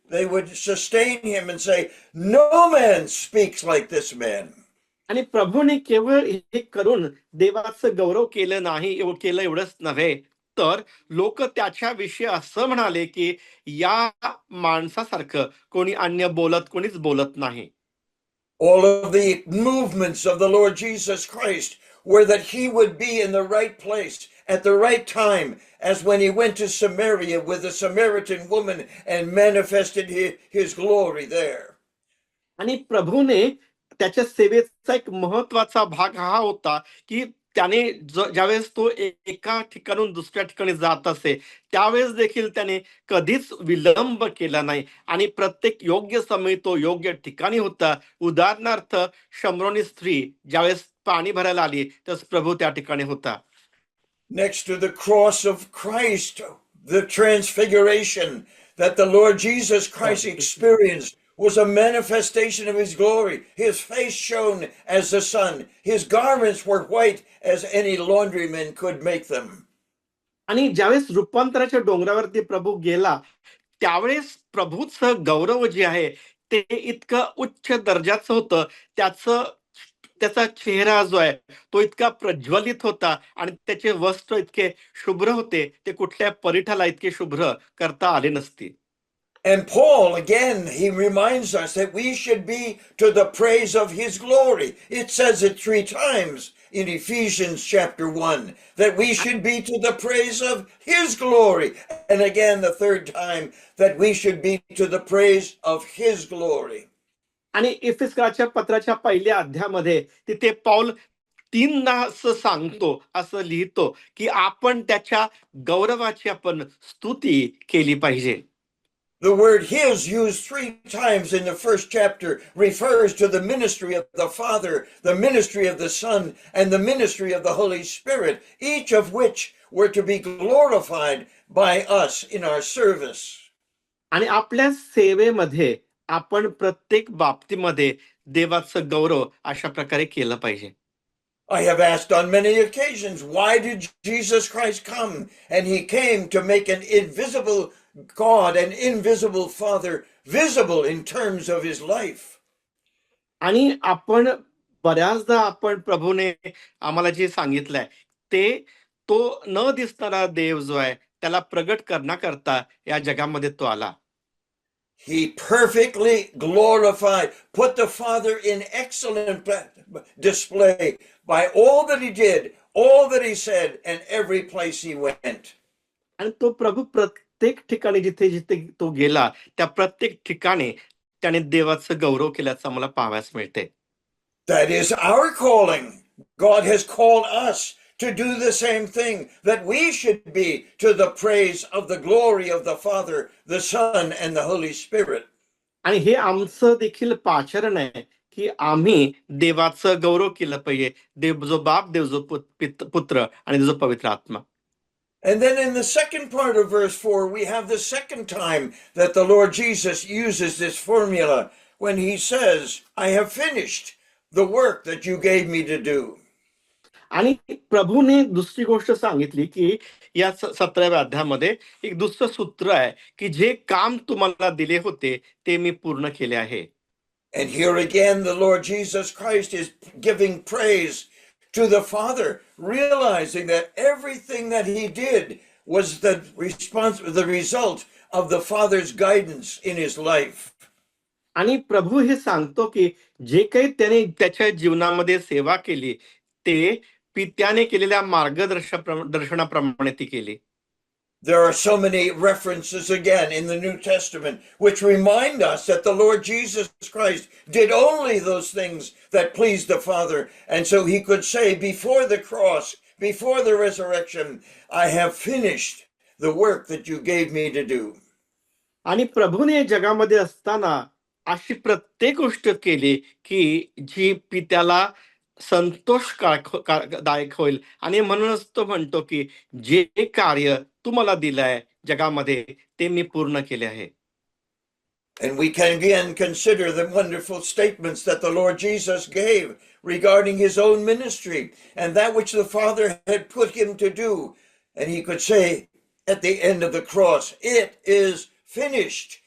they would sustain him and say, "No man speaks like this man." आणि प्रभूने केवळ हे करून देवाचं गौरव केलं नाही केलं एवढंच नव्हे तर लोक त्याच्याविषयी असं म्हणाले की या माणसासारखं कोणीच बोलत नाही. All of the movements of the Lord Jesus Christ were that he would be in the right place at the right time, as when he went to Samaria with the Samaritan woman and manifested his glory there. आणि प्रभूने त्याच्या सेवेचा एक महत्वाचा भाग हा होता की त्याने ज्यावेळेस तो एका ठिकाणून दुसऱ्या ठिकाणी जात असे त्यावेळेस देखील त्याने कधीच विलंब केला नाही आणि प्रत्येक योग्य समय तो योग्य ठिकाणी होता. उदाहरणार्थ शमरोनी स्त्री ज्यावेळेस पाणी भरायला आली तर प्रभू त्या ठिकाणी होता. Next to the cross of Christ, the transfiguration that the Lord Jesus Christ experienced was a manifestation of his glory. His face shone as the sun. His garments were white as any laundryman could make them. आणि ज्यावेळेस रूपांतराच्या डोंगरावरती प्रभू गेला त्यावेळेस प्रभूचं गौरव जे आहे ते इतकं उच्च दर्जाचं होतं. त्याचा चेहरा जो आहे तो इतका प्रज्वलित होता आणि त्याचे वस्त्र इतके शुभ्र होते ते कुठल्या परिठाला इतके शुभ्र करता आले नसते. And Paul, again, he reminds us that we should be to the praise of his glory. It says it 3 times in Ephesians chapter 1, that we should be to the praise of his glory. And again, the 3rd time, that we should be to the praise of his glory. आणि इफिसकाच्या पत्राच्या पहिल्या अध्यायामध्ये तिथे पौल 3दा असं सांगतो, असं लिहितो की आपण त्याच्या गौरवाची आपण स्तुती केली पाहिजे. The word his, used 3 times in the first chapter, refers to the ministry of the Father, the ministry of the Son, and the ministry of the Holy Spirit, each of which were to be glorified by us in our service. आणि आपल्या सेवेमध्ये आपण प्रत्येक बाबतीमध्ये देवाचं गौरव अशा प्रकारे केलं पाहिजे. I have asked on many occasions, why did Jesus Christ come? And he came to make an invisible God, an invisible Father, visible in terms of his life. आणि आपण बऱ्याचदा आपण प्रभूने आम्हाला जे सांगितलंय ते तो न दिसणारा देव जो आहे त्याला प्रगट करण्याकरता या जगामध्ये तो आला. He perfectly glorified, put the Father in excellent display by all that he did, all that he said, and every place he went. आणि तो प्रभू प्रत्येक ठिकाणी जिथे जिथे तो गेला त्या प्रत्येक ठिकाणी त्याने देवाचं गौरव केल्याचं आम्हाला पाहावयास मिळते. That is our calling. God has called us to do the same thing, that we should be to the praise of the glory of the Father, the Son, and the Holy Spirit. आणि हे आमचं देखील पाचारण आहे की आम्ही देवाचं गौरव केलं पाहिजे. देव जो बाप, देव जो पुत्र आणि जो पवित्र आत्मा. And then in the second part of verse 4, we have the second time that the Lord Jesus uses this formula when he says, I have finished the work that you gave me to do. आणि प्रभूने दुसरी गोष्ट सांगितली की या 17व्या अध्यायामध्ये एक दुसरं सूत्र आहे की जे काम तुम्हाला दिले होते ते मी पूर्ण केले आहे. And here again, the Lord Jesus Christ is giving praise to the Father, realizing that everything that he did was the result of the Father's guidance in his life. आणि प्रभू हे सांगतो की जे काही त्याने त्याच्या जीवनामध्ये सेवा केली ते पित्याने केलेल्या मार्गदर्शनाप्रमाणे ती केली. There are so many references again in the New Testament which remind us that the Lord Jesus Christ did only those things that pleased the Father. And so he could say before the cross, before the resurrection, I have finished the work that you gave me to do. आणि प्रभूने जगामध्ये असताना अशी प्रत्येक गोष्ट केली की जी पित्याला संतोषदायक होईल. आणि म्हणूनच तो म्हणतो की जे कार्य तुम्हाला दिलंय जगामध्ये ते मी पूर्ण केले आहे. And we can again consider the wonderful statements that the Lord Jesus gave regarding his own ministry and that which the Father had put him to do. And he could say at the end of the cross, it is finished,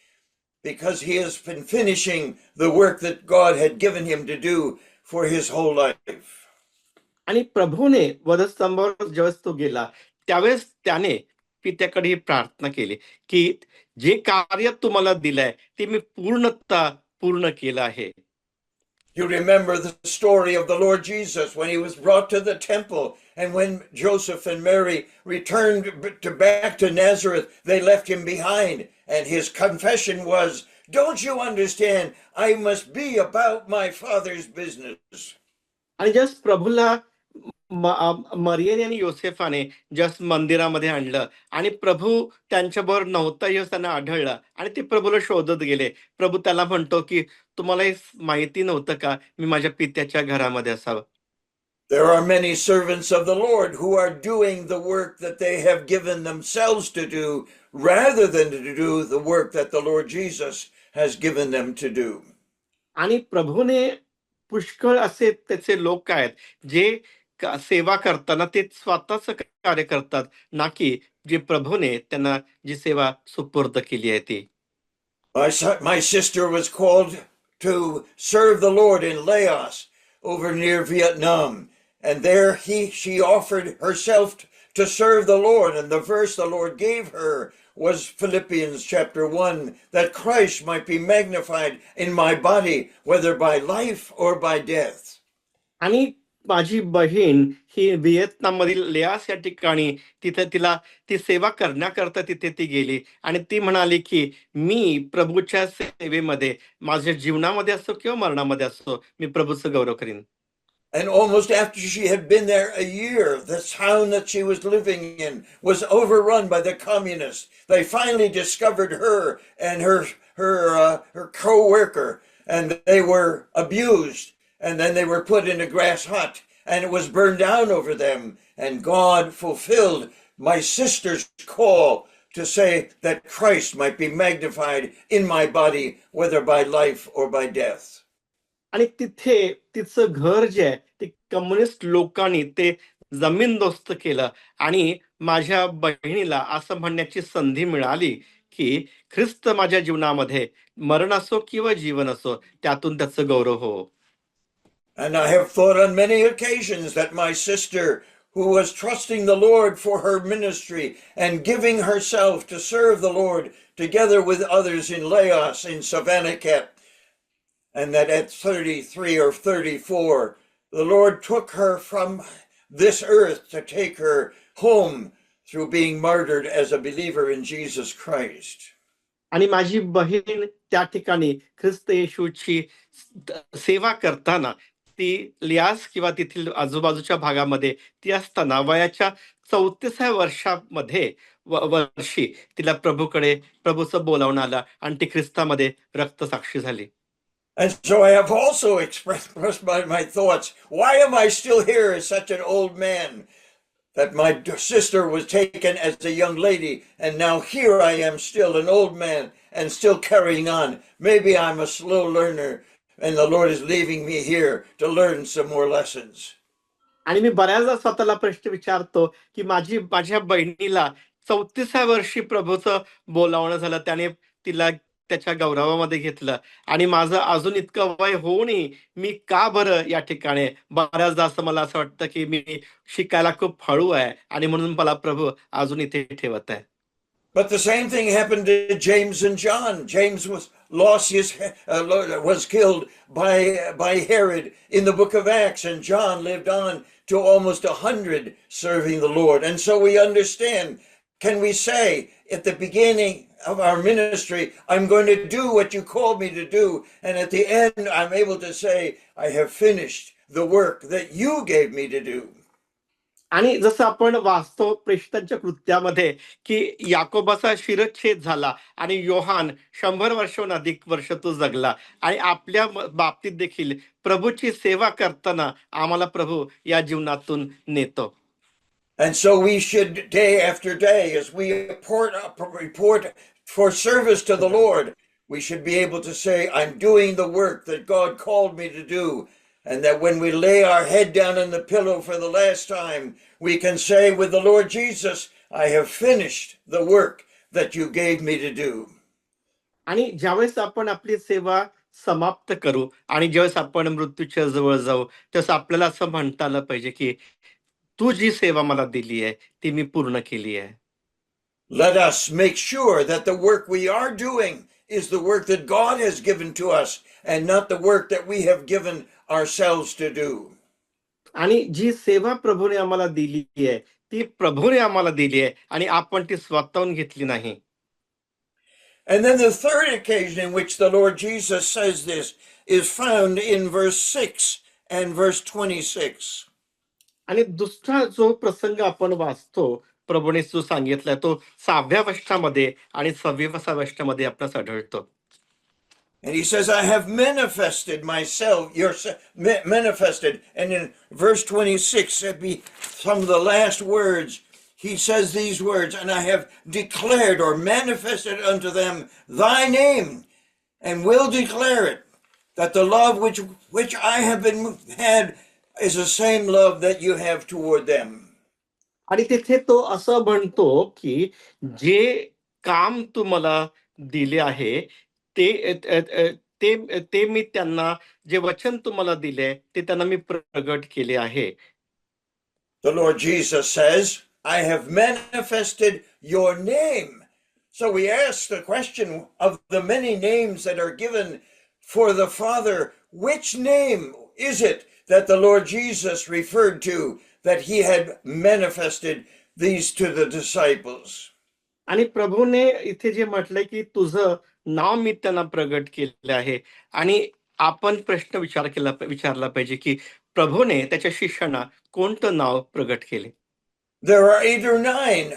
because he has been finishing the work that God had given him to do for his whole life. आणि प्रभूने वधस्तंभावर ज्यावेळेस तो गेला त्यावेळेस त्याने पित्याकडे ही प्रार्थना केली की जे कार्य तुम्हाला दिलंय ते मी पूर्ण केलं आहे. You remember the story of the Lord Jesus when he was brought to the temple, and when Joseph and Mary returned back to Nazareth, they left him behind, and his confession was, don't you understand? I must be about my Father's business. आणि just प्रभूला मरियेने आणि योसेफाने just मंदिरामध्ये आणलं आणि प्रभू त्यांच्याबरोबर नव्हता हे त्यांना आढळलं आणि ते प्रभूला शोधत गेले. प्रभू त्याला म्हणतो की तुम्हाला हे माहिती नव्हतं का मी माझ्या पित्याच्या घरामध्ये असावं. There are many servants of the Lord who are doing the work that they have given themselves to do rather than to do the work that the Lord Jesus has given them to do. आणि प्रभूने पुष्कळ असे त्याचे लोक आहेत जे सेवा करताना ते स्वतःच कार्य करतात ना की जे प्रभूने त्यांना जी सेवा सुपूर्द केली आहे ती. My sister was called to serve the Lord in Laos over near Vietnam, and there she offered herself to serve the Lord, and the verse the Lord gave her was Philippians chapter 1, that Christ might be magnified in my body, whether by life or by death. आणि माझी बहीण ही व्हिएतनाम मधील लेआस या ठिकाणी तिथे तिला ती सेवा करण्याकरता तिथे ती गेली आणि ती म्हणाली की मी प्रभूच्या सेवेमध्ये माझ्या जीवनामध्ये असो किंवा मरणामध्ये असो मी प्रभूचं गौरव करीन. And almost after she had been there a year, the town that she was living in was overrun by the communists. They finally discovered her and her co-worker, and they were abused. And then they were put in a grass hut, and it was burned down over them. And God fulfilled my sister's call to say that Christ might be magnified in my body, whether by life or by death. आणि तिथे तिचं घर जे आहे ते communist लोकांनी ते जमीनदोस्त केलं आणि माझ्या बहिणीला असं म्हणण्याची संधी मिळाली की ख्रिस्त माझ्या जीवनामध्ये मरण असो किंवा जीवन असो त्यातून त्याचं गौरव हो. And I have thought on many occasions that my sister, who was trusting the Lord for her ministry and giving herself to serve the Lord together with others in Laos, in Savannakhet, and that at 33 or 34, the Lord took her from this earth to take her home through being martyred as a believer in Jesus Christ. आणि माझी बहीण त्या ठिकाणी ख्रिस्त येशूची सेवा करताना ती लियास किंवा तेथील आजूबाजूच्या भागामध्ये ती असताना वयाच्या 34व्या वर्षी तिला प्रभूचं बोलावणं आलं आणि ती ख्रिस्तामध्ये रक्तसाक्षी झाली. And so I have also expressed my thoughts. Why am I still here as such an old man? That my sister was taken as a young lady, and now here I am still an old man and still carrying on. Maybe I'm a slow learner, and the Lord is leaving me here to learn some more lessons. आणि मी बऱ्याचदा स्वतःला प्रश्न विचारतो की माझ्या बहिणीला 34व्या वर्षी प्रभूचं बोलावणं झालं, त्याने तिला त्याच्या गौरवामध्ये घेतलं आणि माझं अजून इतकं वय होऊनही मी का बरं या ठिकाणी आहे? बऱ्याचदा मला असं वाटतं की मी शिकायला खूप हळू आहे आणि म्हणून मला प्रभू अजून इथे ठेवत आहे. But the same thing happened to James and John. James was killed by Herod in the book of Acts, and John lived on to almost 100 serving the Lord. And so we understand, can we say at the beginning of our ministry, I'm going to do what you called me to do, and at the end I'm able to say, I have finished the work that you gave me to do. आणि जसं आपण वाचतो प्रेषितांच्या कृत्यामध्ये की याकोबाचा शिरच्छेद झाला आणि योहान 100 वर्षाहून अधिक वर्ष तो जगला आणि आपल्या बाबतीत देखील प्रभूची सेवा करताना आम्हाला प्रभू या जीवनातून नेतो. And so we should, day after day, as we report for service to the Lord, we should be able to say, I'm doing the work that God called me to do. And that when we lay our head down on the pillow for the last time, we can say with the Lord Jesus, I have finished the work that you gave me to do. आणि ज्यावेळेस आपण आपली सेवा समाप्त करू आणि ज्यावेळेस आपण मृत्यूच्या जवळ जाऊ त्यावेळेस आपल्याला असं म्हणता आलं पाहिजे की तू जी सेवा मला दिली आहे ती मी पूर्ण केली आहे. Let us make sure that the work we are doing is the work that God has given to us and not the work that we have given ourselves to do. आणि जी सेवा प्रभूने आम्हाला दिली आहे ती प्रभूने आम्हाला दिली आहे आणि आपण ती स्वतःहून घेतली नाही. And then the third occasion in which the Lord Jesus says this is found in verse 6 and verse 26. आणि दुसरा जो प्रसंग आपण वाचतो प्रभूने जो सांगितलाय तो 6व्या वचनामध्ये आणि 26व्या वचनामध्ये आपल्यास आढळतो. And he says, I have manifested myself, manifested. And in verse 26, it'd be some of the last words, he says these words, and I have declared or manifested unto them thy name, and will declare it, that the love which I have had is the same love that you have toward them. आणि तिथे तो असं म्हणतो की जे काम तू मला दिले आहे ते ते ते मी त्यांना जे वचन तुम्हाला दिले ते त्यांना मी प्रगट केले आहे. The Lord Jesus says, I have manifested your name. So we ask the question of the many names that are given for the Father, which name is it that the Lord Jesus referred to that he had manifested these to the disciples? आणि प्रभूने इथे जे म्हटलंय की तुझं नाव मी त्यांना प्रगट केले आहे आणि आपण प्रश्न विचारला पाहिजे की प्रभूने त्याच्या शिष्यांना कोणतं नाव प्रगट केले. There are 8 or 9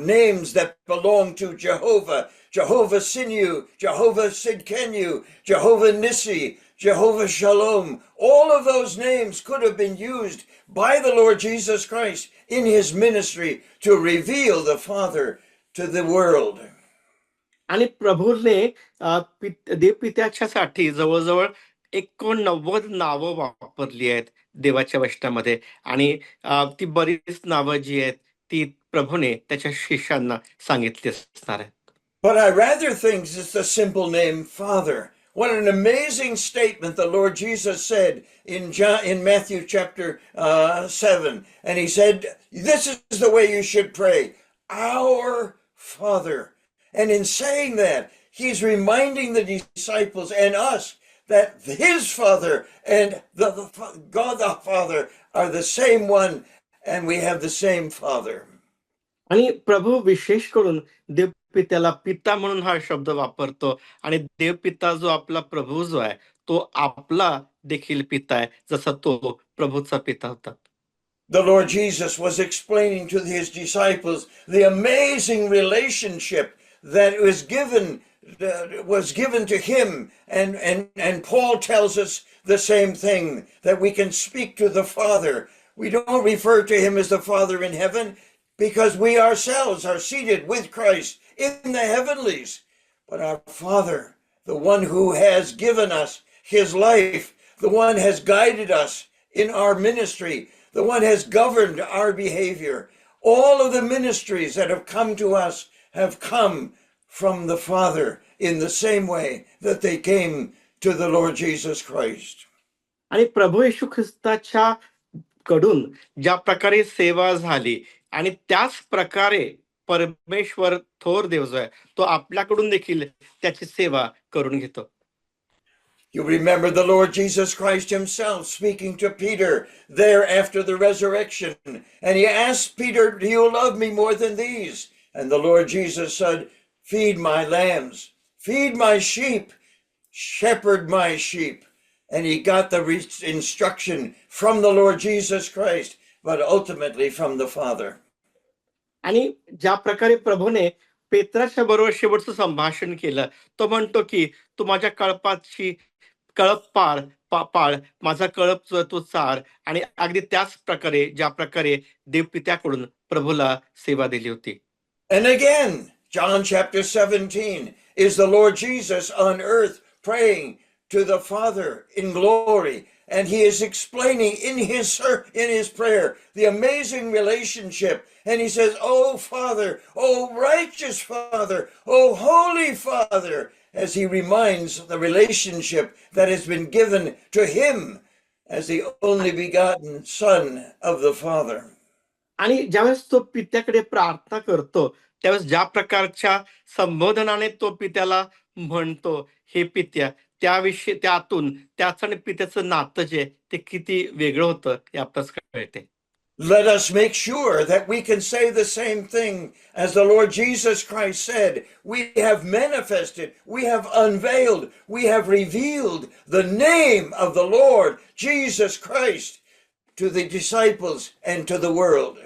names that belong to Jehovah. Jehovah Sinew, Jehovah Sidkenu, Jehovah Nissi, Jehovah Shalom. All of those names could have been used by the Lord Jesus Christ in his ministry to reveal the Father to the world. आणि प्रभूने देवपित्याच्यासाठी जवळजवळ 89 नावं वापरली आहेत देवाच्या वचनामध्ये आणि ती बरीच नावं जी आहेत ती प्रभूने त्याच्या शिष्यांना सांगितली असणार आहेत. But I rather think it's the simple name Father. What an amazing statement the Lord Jesus said in Matthew chapter 7. And he said, this is the way you should pray, our Father. And in saying that, he's reminding the disciples and us that his Father and God the Father are the same one, and we have the same Father. आणि प्रभू विशेष करून देवपित्याला पिता म्हणून हा शब्द वापरतो आणि देवपिता जो आपला प्रभू जो आहे तो आपला देखील पिता आहे जसा तो प्रभूचा पिता होता. The Lord Jesus was explaining to his disciples the amazing relationship that was given was given to him. And Paul tells us the same thing, that we can speak to the Father. We don't refer to him as the Father in heaven because we ourselves are seated with Christ in the heavenlies. But our Father, the one who has given us his life, the one has guided us in our ministry, the one has governed our behavior. All of the ministries that have come to us have come from the Father in the same way that they came to the Lord Jesus Christ. आणि प्रभू येशू ख्रिस्ताच्या कडून ज्या प्रकारे सेवा झाली आणि त्याच प्रकारे परमेश्वर थोर देव जो आहे तो आपल्याकडून देखील त्याची सेवा करून घेतो. You remember the Lord Jesus Christ himself speaking to Peter there after the resurrection. And he asked Peter, do you love me more than these? And the Lord Jesus said, feed my lambs, feed my sheep, shepherd my sheep. And he got the instruction from the Lord Jesus Christ, but ultimately from the Father. आणि ज्या प्रकारे प्रभूने पेत्राच्या बरोबर शेवटचं संभाषण केलं, तो म्हणतो की तू माझ्या कळपाची कळप पाळ, माझा कळप जो तो चार. आणि अगदी त्याच प्रकारे ज्या प्रकारे देवपित्याकडून प्रभूला सेवा दिली होती. And again, John chapter 17 is the Lord Jesus on earth praying to the Father in glory. And he is explaining in his prayer the amazing relationship. And he says, oh Father, oh righteous Father, oh holy Father, as he reminds the relationship that has been given to him as the only begotten Son of the Father. आणि ज्यावेळेस तो पित्याकडे प्रार्थना करतो त्यावेळेस ज्या प्रकारच्या संबोधनाने तो पित्याला म्हणतो, हे पित्या, त्याविषयी त्यातून त्याचं आणि पित्याचं नातं जे ते किती वेगळं होतं हे आपल्यास कळते. Let us make sure that we can say the same thing as the Lord Jesus Christ said. We have manifested, we have unveiled, we have revealed the name of the Lord Jesus Christ to the disciples and to the world.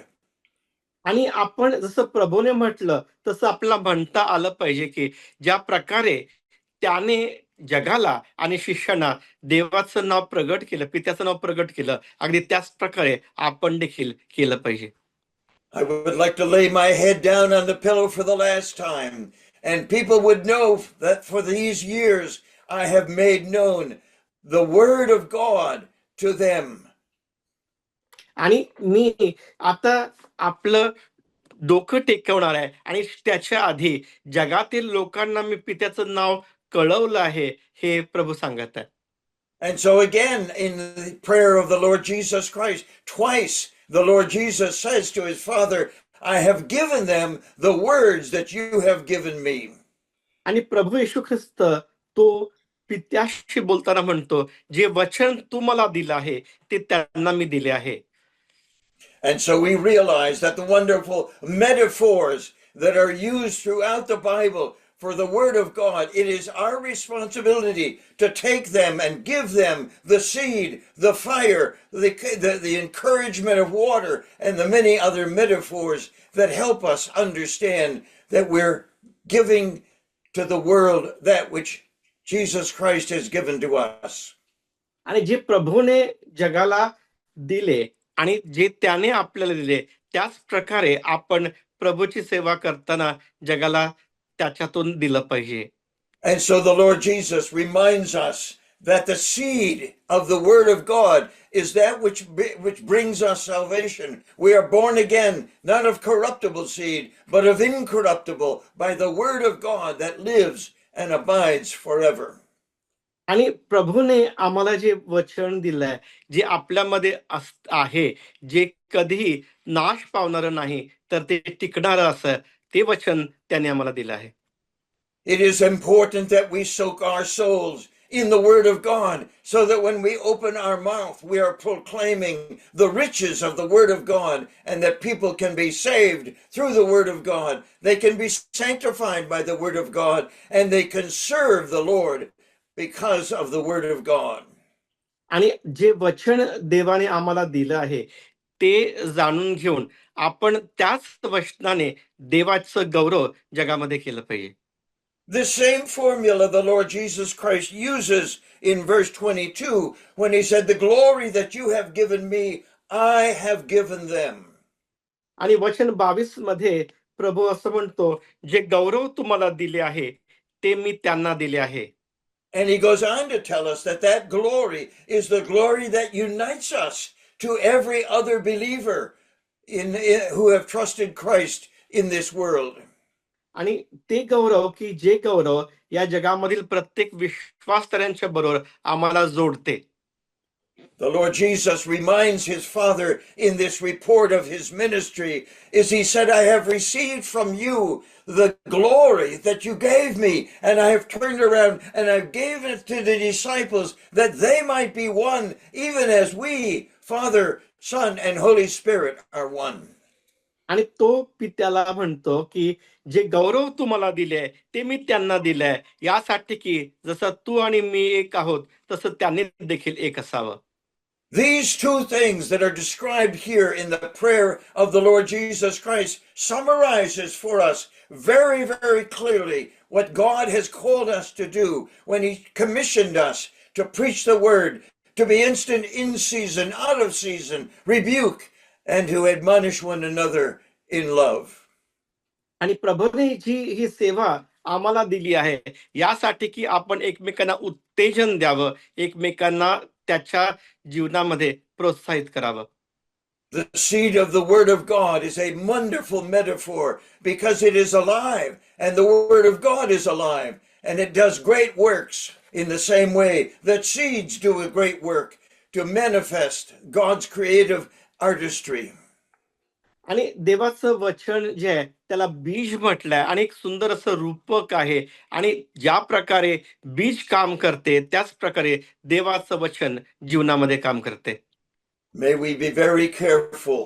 आणि आपण जसं प्रभूने म्हटलं तसं आपल्याला म्हणता आलं पाहिजे की ज्या प्रकारे त्याने जगाला आणि शिष्यांना देवाचं नाव प्रगट केलं, पित्याचं नाव प्रगट केलं, अगदी त्याच प्रकारे आपण देखील केलं पाहिजे. I would like to lay my head down on the pillow for the last time, and people would know that for these years I have made known the word of God to them. आणि मी आता आपलं डोकं टेकवणार आहे आणि त्याच्या आधी जगातील लोकांना मी पित्याचं नाव कळवलं आहे हे प्रभू सांगत आहे. And so again, in the prayer of the Lord Jesus Christ, twice the Lord Jesus says to his Father, I have given them the words that you have given me. आणि प्रभू येशू ख्रिस्त तो पित्याशी बोलताना म्हणतो, जे वचन तू मला दिलं आहे ते त्यांना मी दिले आहे. And so we realize that the wonderful metaphors that are used throughout the Bible for the Word of God, it is our responsibility to take them and give them the seed, the fire, the encouragement of water, and the many other metaphors that help us understand that we're giving to the world that which Jesus Christ has given to us. आणि जे प्रभूने जगाला दिले आणि जे त्याने आपल्याला दिले त्याच प्रकारे आपण प्रभूची सेवा करताना जगाला त्याच्यातून दिलं पाहिजे. And so the Lord Jesus reminds us that the seed of the Word of God is that which brings us salvation. We are born again, not of corruptible seed, but of incorruptible, by the Word of God that lives and abides forever. आणि प्रभूने आम्हाला जे वचन दिलंय, जे आपल्यामध्ये आहे, जे कधीही नाश पावणारं नाही तर ते टिकणारं असं ते वचन त्याने आम्हाला दिलं आहे. It is important that we soak our souls in the Word of God, so that when we open our mouth, we are proclaiming the riches of the Word of God, and that people can be saved through the Word of God. They can be sanctified by the Word of God, and they can serve the Lord because of the Word of God. आणि जे वचन देवाने आम्हाला दिलं आहे ते जाणून घेऊन आपण त्याच वचनाने देवाचं गौरव जगामध्ये केलं पाहिजे. This same formula the Lord Jesus Christ uses in verse 22 when he said, "The glory that you have given me, I have given them." आणि वचन 22 मध्ये प्रभू असं म्हणतो, जे गौरव तुम्हाला दिले आहे, ते मी त्यांना दिले आहे. And he goes on to tell us that that glory is the glory that unites us to every other believer who have trusted Christ in this world. आणि ते गौरव की जे गौरव या जगामधील प्रत्येक विश्वासतऱ्यांच्या बरोबर आम्हाला जोडते. The Lord Jesus reminds his Father in this report of his ministry is he said, "I have received from you the glory that you gave me, and I have turned around and I've given it to the disciples that they might be one, even as we, Father, Son, and Holy Spirit are one." आणि तो पित्याला म्हणतो की जे गौरव तुम्हाला दिले ते मी त्यांना दिलंय, यासाठी की जसं तू आणि मी एक आहोत तसं त्यांनी देखील एक असावं. These two things that are described here in the prayer of the Lord Jesus Christ summarizes for us very, very clearly what God has called us to do when he commissioned us to preach the word, to be instant in season, out of season, rebuke, and to admonish one another in love. आणि प्रभूने जी ही सेवा आम्हाला दिली आहे यासाठी की आपण एकमेकांना उत्तेजन द्यावं, एकमेकांना त्याच्या जीवनामध्ये प्रोत्साहित करावं. The seed of the Word of God is a wonderful metaphor because it is alive, and the Word of God is alive, and it does great works in the same way that seeds do a great work to manifest God's creative artistry. आणि देवाचं वचन जे आहे त्याला बीज म्हटलंय आणि एक सुंदर असं रूपक आहे. आणि ज्या प्रकारे बीज काम करते त्याच प्रकारे देवाचं वचन जीवनामध्ये काम करते. May we be very careful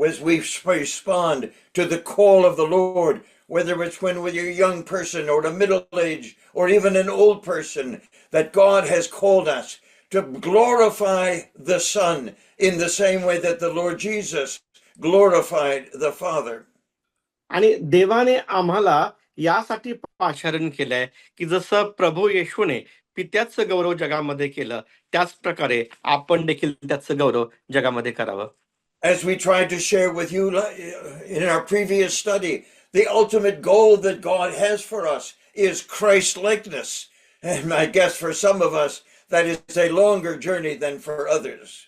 as we respond to the call of the Lord, whether it's when we're a young person or a middle-aged or even an old person, that God has called us to glorify the Son in the same way that the Lord Jesus glorified the Father. आणि देवाने आम्हाला यासाठी पाचारण केलंय की जसं प्रभू येशूने पित्याचं गौरव जगामध्ये केलं त्याच प्रकारे आपण देखील त्याचं गौरव जगामध्ये करावं. As we tried to share with you in our previous study, the ultimate goal that God has for us is Christ likeness. And I guess for some of us, that is a longer journey than for others.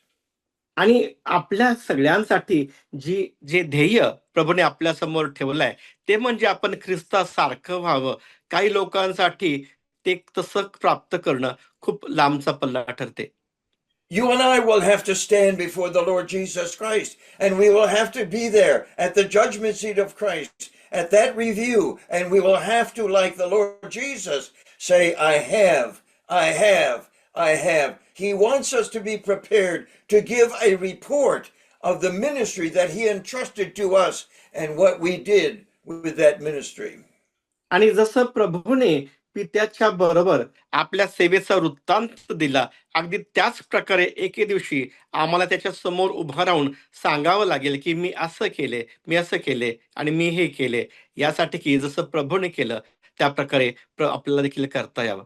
आणि आपल्या सगळ्यांसाठी जे ध्येय प्रभूने आपल्या समोर ठेवलंय ते म्हणजे आपण ख्रिस्तासारखं व्हावं. काही लोकांसाठी ते तसं प्राप्त करणं खूप लांबचा पल्ला ठरते. You and I will have to stand before the Lord Jesus Christ, and we will have to be there at the judgment seat of Christ, at that review, and we will have to, like the Lord Jesus, say, "I have, I have, I have." He wants us to be prepared to give a report of the ministry that he entrusted to us and what we did with that ministry. आणि जसं प्रभूने पित्याच्या बरोबर आपल्या सेवेचा वृत्तांत दिला, अगदी त्याच प्रकारे एके दिवशी आम्हाला त्याच्या समोर उभं राहून सांगावं लागेल की मी असं केले, मी असं केले आणि मी हे केले, यासाठी की जसं प्रभूने केलं त्या प्रकारे आपल्याला देखील करता यावं.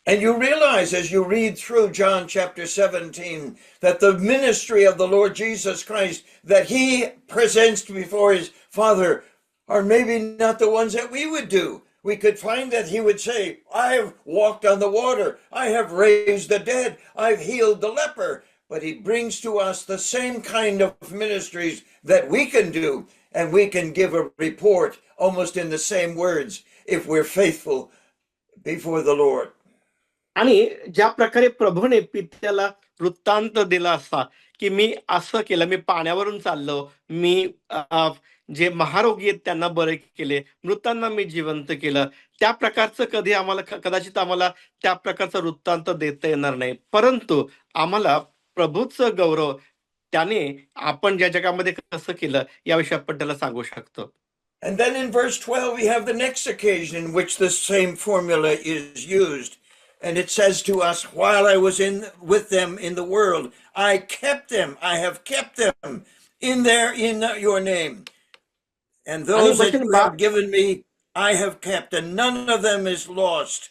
And you realize as you read through John chapter 17 that the ministry of the Lord Jesus Christ that he presents before his Father are maybe not the ones that we would do. We could find that he would say, "I've walked on the water, I have raised the dead, I've healed the leper." But he brings to us the same kind of ministries that we can do, and we can give a report almost in the same words if we're faithful before the Lord. आणि ज्या प्रकारे प्रभूने पित्याला वृत्तांत दिला असता की मी असं केलं, मी पाण्यावरून चाललो, मी जे महारोगी आहेत त्यांना बरे केले, मृतांना मी जिवंत केलं, त्या प्रकारचं कधी आम्हाला कदाचित आम्हाला त्या प्रकारचा वृत्तांत देता येणार नाही. परंतु आम्हाला प्रभूचं गौरव त्याने आपण ज्या जगामध्ये कसं केलं याविषयी आपण त्याला सांगू शकतो. And then in verse 12, we have the next occasion in which this same formula is used. And it says to us, "While I was with them in the world, I kept them, I have kept them in your name. And those that you have given me, I have kept, and none of them is lost,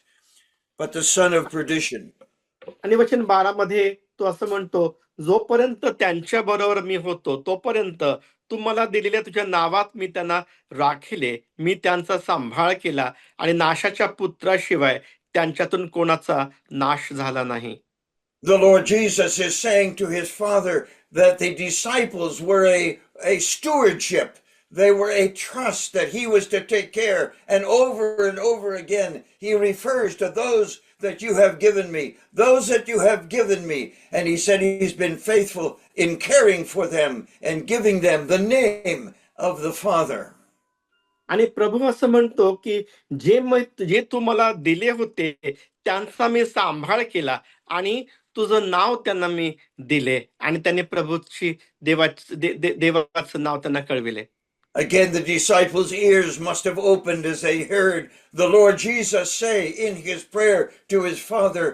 but the son of perdition. आणि वचन 12 मध्ये तो असं म्हणतो, जोपर्यंत त्यांच्या बरोबर मी होतो तोपर्यंत तू मला दिलेल्या तुझ्या नावात मी त्यांना राखिले, मी त्यांचा सांभाळ केला आणि नाशाच्या पुत्राशिवाय त्यांच्यातून कोणाचा नाश झाला नाही. The Lord Jesus is saying to his Father that the disciples were a stewardship. They were a trust that he was to take care. And over again, he refers to those that you have given me, those that you have given me. And he said he's been faithful in caring for them and giving them the name of the Father. आणि प्रभू असं म्हणतो की जे तू मला दिले होते त्यांचा मी सांभाळ केला आणि तुझं नाव त्यांना मी दिले आणि त्यांनी प्रभूची देवाचं नाव त्यांना कळविले. Again, the disciples' ears must have opened as they heard the Lord Jesus say in his prayer to his Father,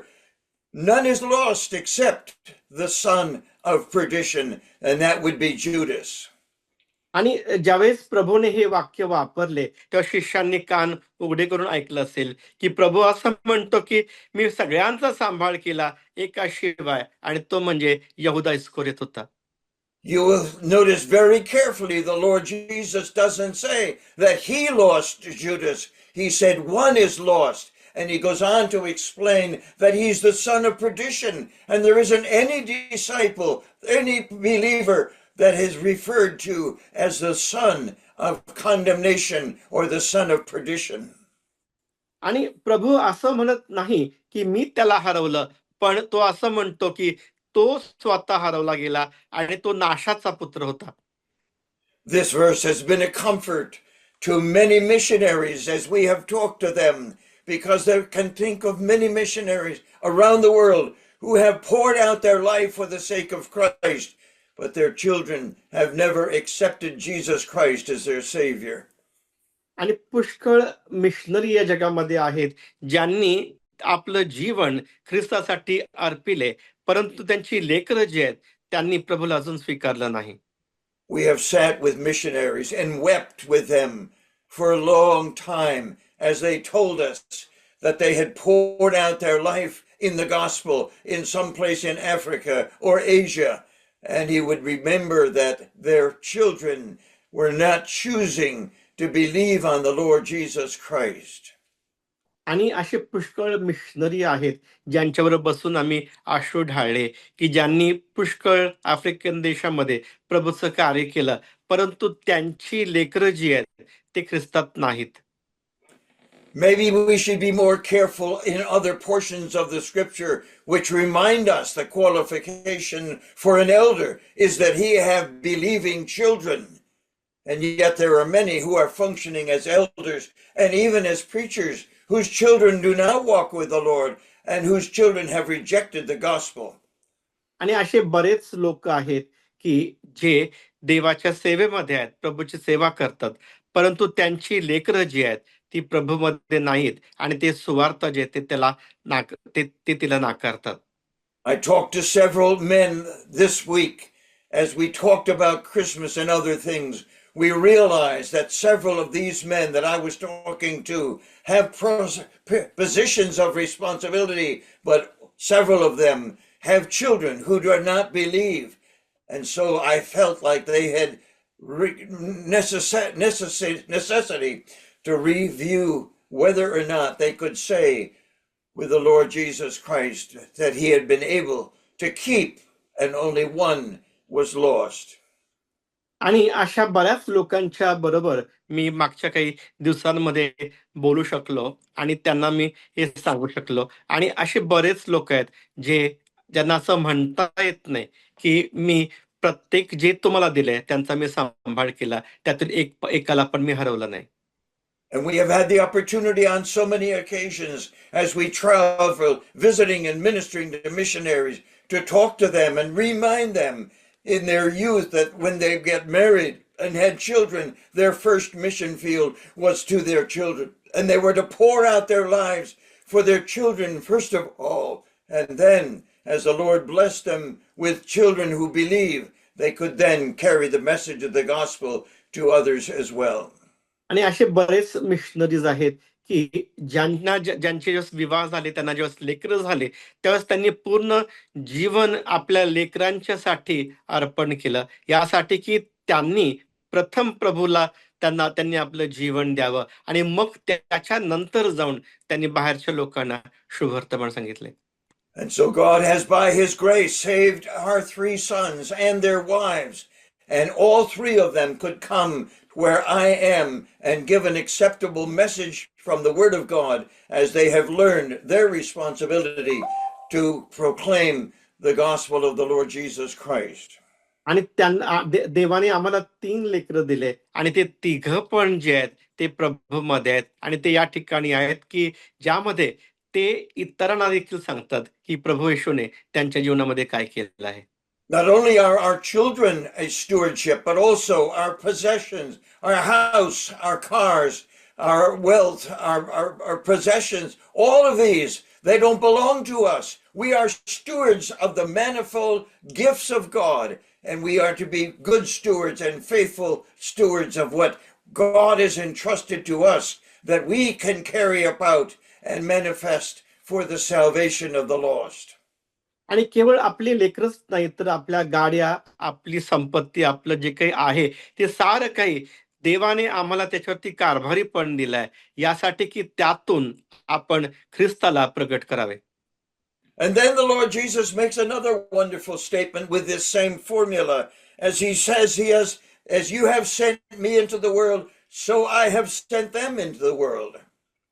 none is lost except the son of perdition, and that would be Judas. आणि ज्यावेळेस प्रभूने हे वाक्य वापरले तेव्हा शिष्यांनी कान उघडे करून ऐकलं असेल की प्रभू असं म्हणतो की मी सगळ्यांचा सांभाळ केला एकाशिवाय, आणि तो म्हणजे यहुदा इस्करियोत होता. You will notice very carefully the Lord Jesus doesn't say that he lost Judas. He said one is lost. And he goes on to explain that he's the son of perdition. And there isn't any disciple, any believer that is referred to as the son of condemnation or the son of perdition. आणि प्रभू असं म्हणत नाही की मी त्याला हरवलं, पण तो असं म्हणतो की तो स्वतः हरवला गेला आणि तो नाशाचा पुत्र होता. This verse has been a comfort to many missionaries as we have talked to them, because they can think of many missionaries around the world who have poured out their life for the sake of Christ, but their children have never accepted Jesus Christ as their Savior. आणि पुष्कळ missionary या जगामध्ये आहेत ज्यांनी आपलं जीवन ख्रिस्तासाठी अर्पिले, परंतु त्यांची लेकरं जी आहेत त्यांनी प्रभूला अजून स्वीकारलं नाही. We have sat with missionaries and wept with them for a long time as they told us that they had poured out their life in the gospel in some place in Africa or Asia. And he would remember that their children were not choosing to believe on the Lord Jesus Christ. आणि असे पुष्कळ missionary आहेत ज्यांच्याबरोबर बसून आम्ही अश्रू ढाळले की ज्यांनी पुष्कळ आफ्रिकन देशामध्ये प्रभूचं कार्य केलं, परंतु त्यांची लेकरं जी आहेत ते ख्रिस्तात नाहीत. Maybe we should be more careful in other portions of the scripture which remind us the qualification for an elder is that he have believing children. And yet there are many who are functioning as elders and even as preachers whose children do not walk with the Lord and whose children have rejected the gospel. आणि असे बरेच लोक आहेत की जे देवाच्या सेवेमध्ये आहेत, प्रभूची सेवा करतात, परंतु त्यांची लेकरं जी आहेत ती प्रभूमध्ये नाहीत आणि ते सुवार्थ जे ते त्याला तिला नाकारतात. I talked to several men this week as we talked about Christmas and other things. We realized that several of these men that I was talking to have positions of responsibility, but several of them have children who do not believe. And so I felt like they had necessity to review whether or not they could say with the Lord Jesus Christ that he had been able to keep and only one was lost. आणि अशा बऱ्याच लोकांच्या बरोबर मी मागच्या काही दिवसांमध्ये बोलू शकलो आणि त्यांना मी हे सांगू शकलो. आणि असे बरेच लोक आहेत ज्यांना असं म्हणता येत नाही की मी प्रत्येक जे तुम्हाला दिलंय त्यांचा मी सांभाळ केला, त्यातून एकाला पण मी हरवलं नाही. And we have had the opportunity on so many occasions as we travel, visiting and ministering to missionaries, to talk to them and remind them in their youth that when they get married and had children, their first mission field was to their children. And they were to pour out their lives for their children first of all. And then, as the Lord blessed them with children who believe, they could then carry the message of the gospel to others as well. आणि असे बरेच missionaries आहेत की ज्यांचे जेव्हा विवाह झाले, त्यांना जेव्हा लेकरं झाले, त्यावेळेस त्यांनी पूर्ण जीवन आपल्या लेकरांच्यासाठी अर्पण केलं, यासाठी की त्यांनी प्रथम प्रभूला त्यांनी आपलं जीवन द्यावं आणि मग त्याच्यानंतर जाऊन त्यांनी बाहेरच्या लोकांना शुभवर्तमान सांगितले. And so God has, by his grace, saved our three sons and their wives. And all three of them could come where I am and give an acceptable message from the Word of God as they have learned their responsibility to proclaim the gospel of the Lord Jesus Christ. आणि त्यांना देवाने आम्हाला 3 लेकरं दिले आणि ते तिघं पण जे आहेत ते प्रभूमध्ये आहेत आणि ते या ठिकाणी आहेत की ज्यामध्ये ते इतरांना देखील सांगतात की प्रभू येशूने त्यांच्या जीवनामध्ये काय केलेलं आहे. Not only are our children a stewardship, but also our possessions, our house, our cars, our wealth, our possessions, all of these, they don't belong to us. We are stewards of the manifold gifts of God, and we are to be good stewards and faithful stewards of what God has entrusted to us, that we can carry about and manifest for the salvation of the lost. आणि केवळ आपली लेकरच नाही तर आपल्या गाड्या, आपली संपत्ती, आपलं जे काही आहे ते सारं काही देवाने आम्हाला त्याच्यावरती कारभारी पण दिलाय, यासाठी की त्यातून आपण ख्रिस्ताला प्रगट करावे. And then the Lord Jesus makes another wonderful statement with this same formula, as he says, as you have sent me into the world, so I have sent them into the world.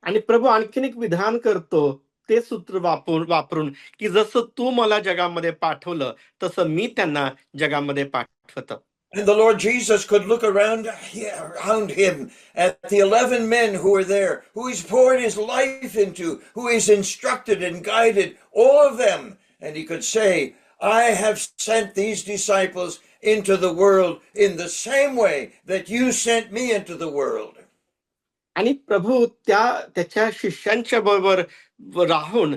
आणि प्रभू आणखीन एक विधान करतो ते सूत्र वापरून की जसं तू मला जगामध्ये पाठवलं तसं मी त्यांना जगामध्ये पाठवतो. And the Lord Jesus could look around him at the 11 men who were there, who he's poured his life into, who he's instructed and guided, all of them. And he could say, I have sent these disciples into the world in the same way that you sent me into the world. आणि प्रभू त्याच्या शिष्यांच्या बरोबर राहून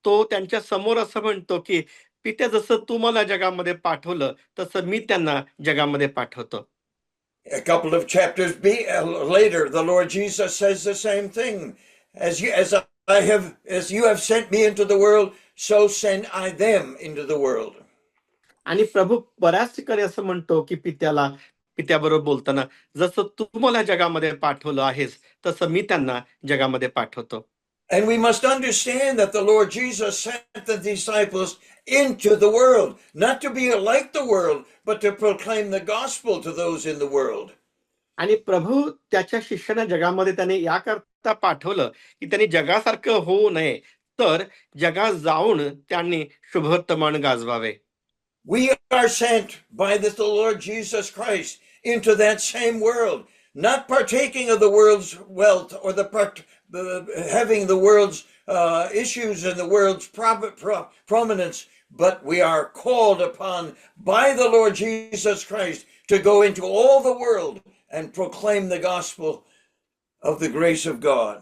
तो त्यांच्या समोर असं म्हणतो की पित्या, जसं तू मला जगामध्ये पाठवलं तसं मी त्यांना जगामध्ये पाठवतो. A couple of chapters later, the Lord Jesus says the same thing. As you have sent me into the world, so send I them into the world. आणि प्रभू बऱ्याच ठिकाणी असं म्हणतो की पित्याबरोबर बोलताना, जसं तू मला जगामध्ये पाठवलं आहेस तसं मी त्यांना जगामध्ये पाठवतो. And we must understand that the Lord Jesus sent the disciples into the world, not to be like the world, but to proclaim the gospel to those in the world. आणि प्रभू त्याच्या शिष्यांना जगामध्ये त्याने याकरता पाठवलं की त्यांनी जगासारखं होऊ नये, तर जगात जाऊन त्यांनी शुभवर्तमान गाजवावे. We are sent by the Lord Jesus Christ into that same world, not partaking of the world's wealth or having the world's issues and the world's prominence, but we are called upon by the Lord Jesus Christ to go into all the world and proclaim the gospel of the grace of God.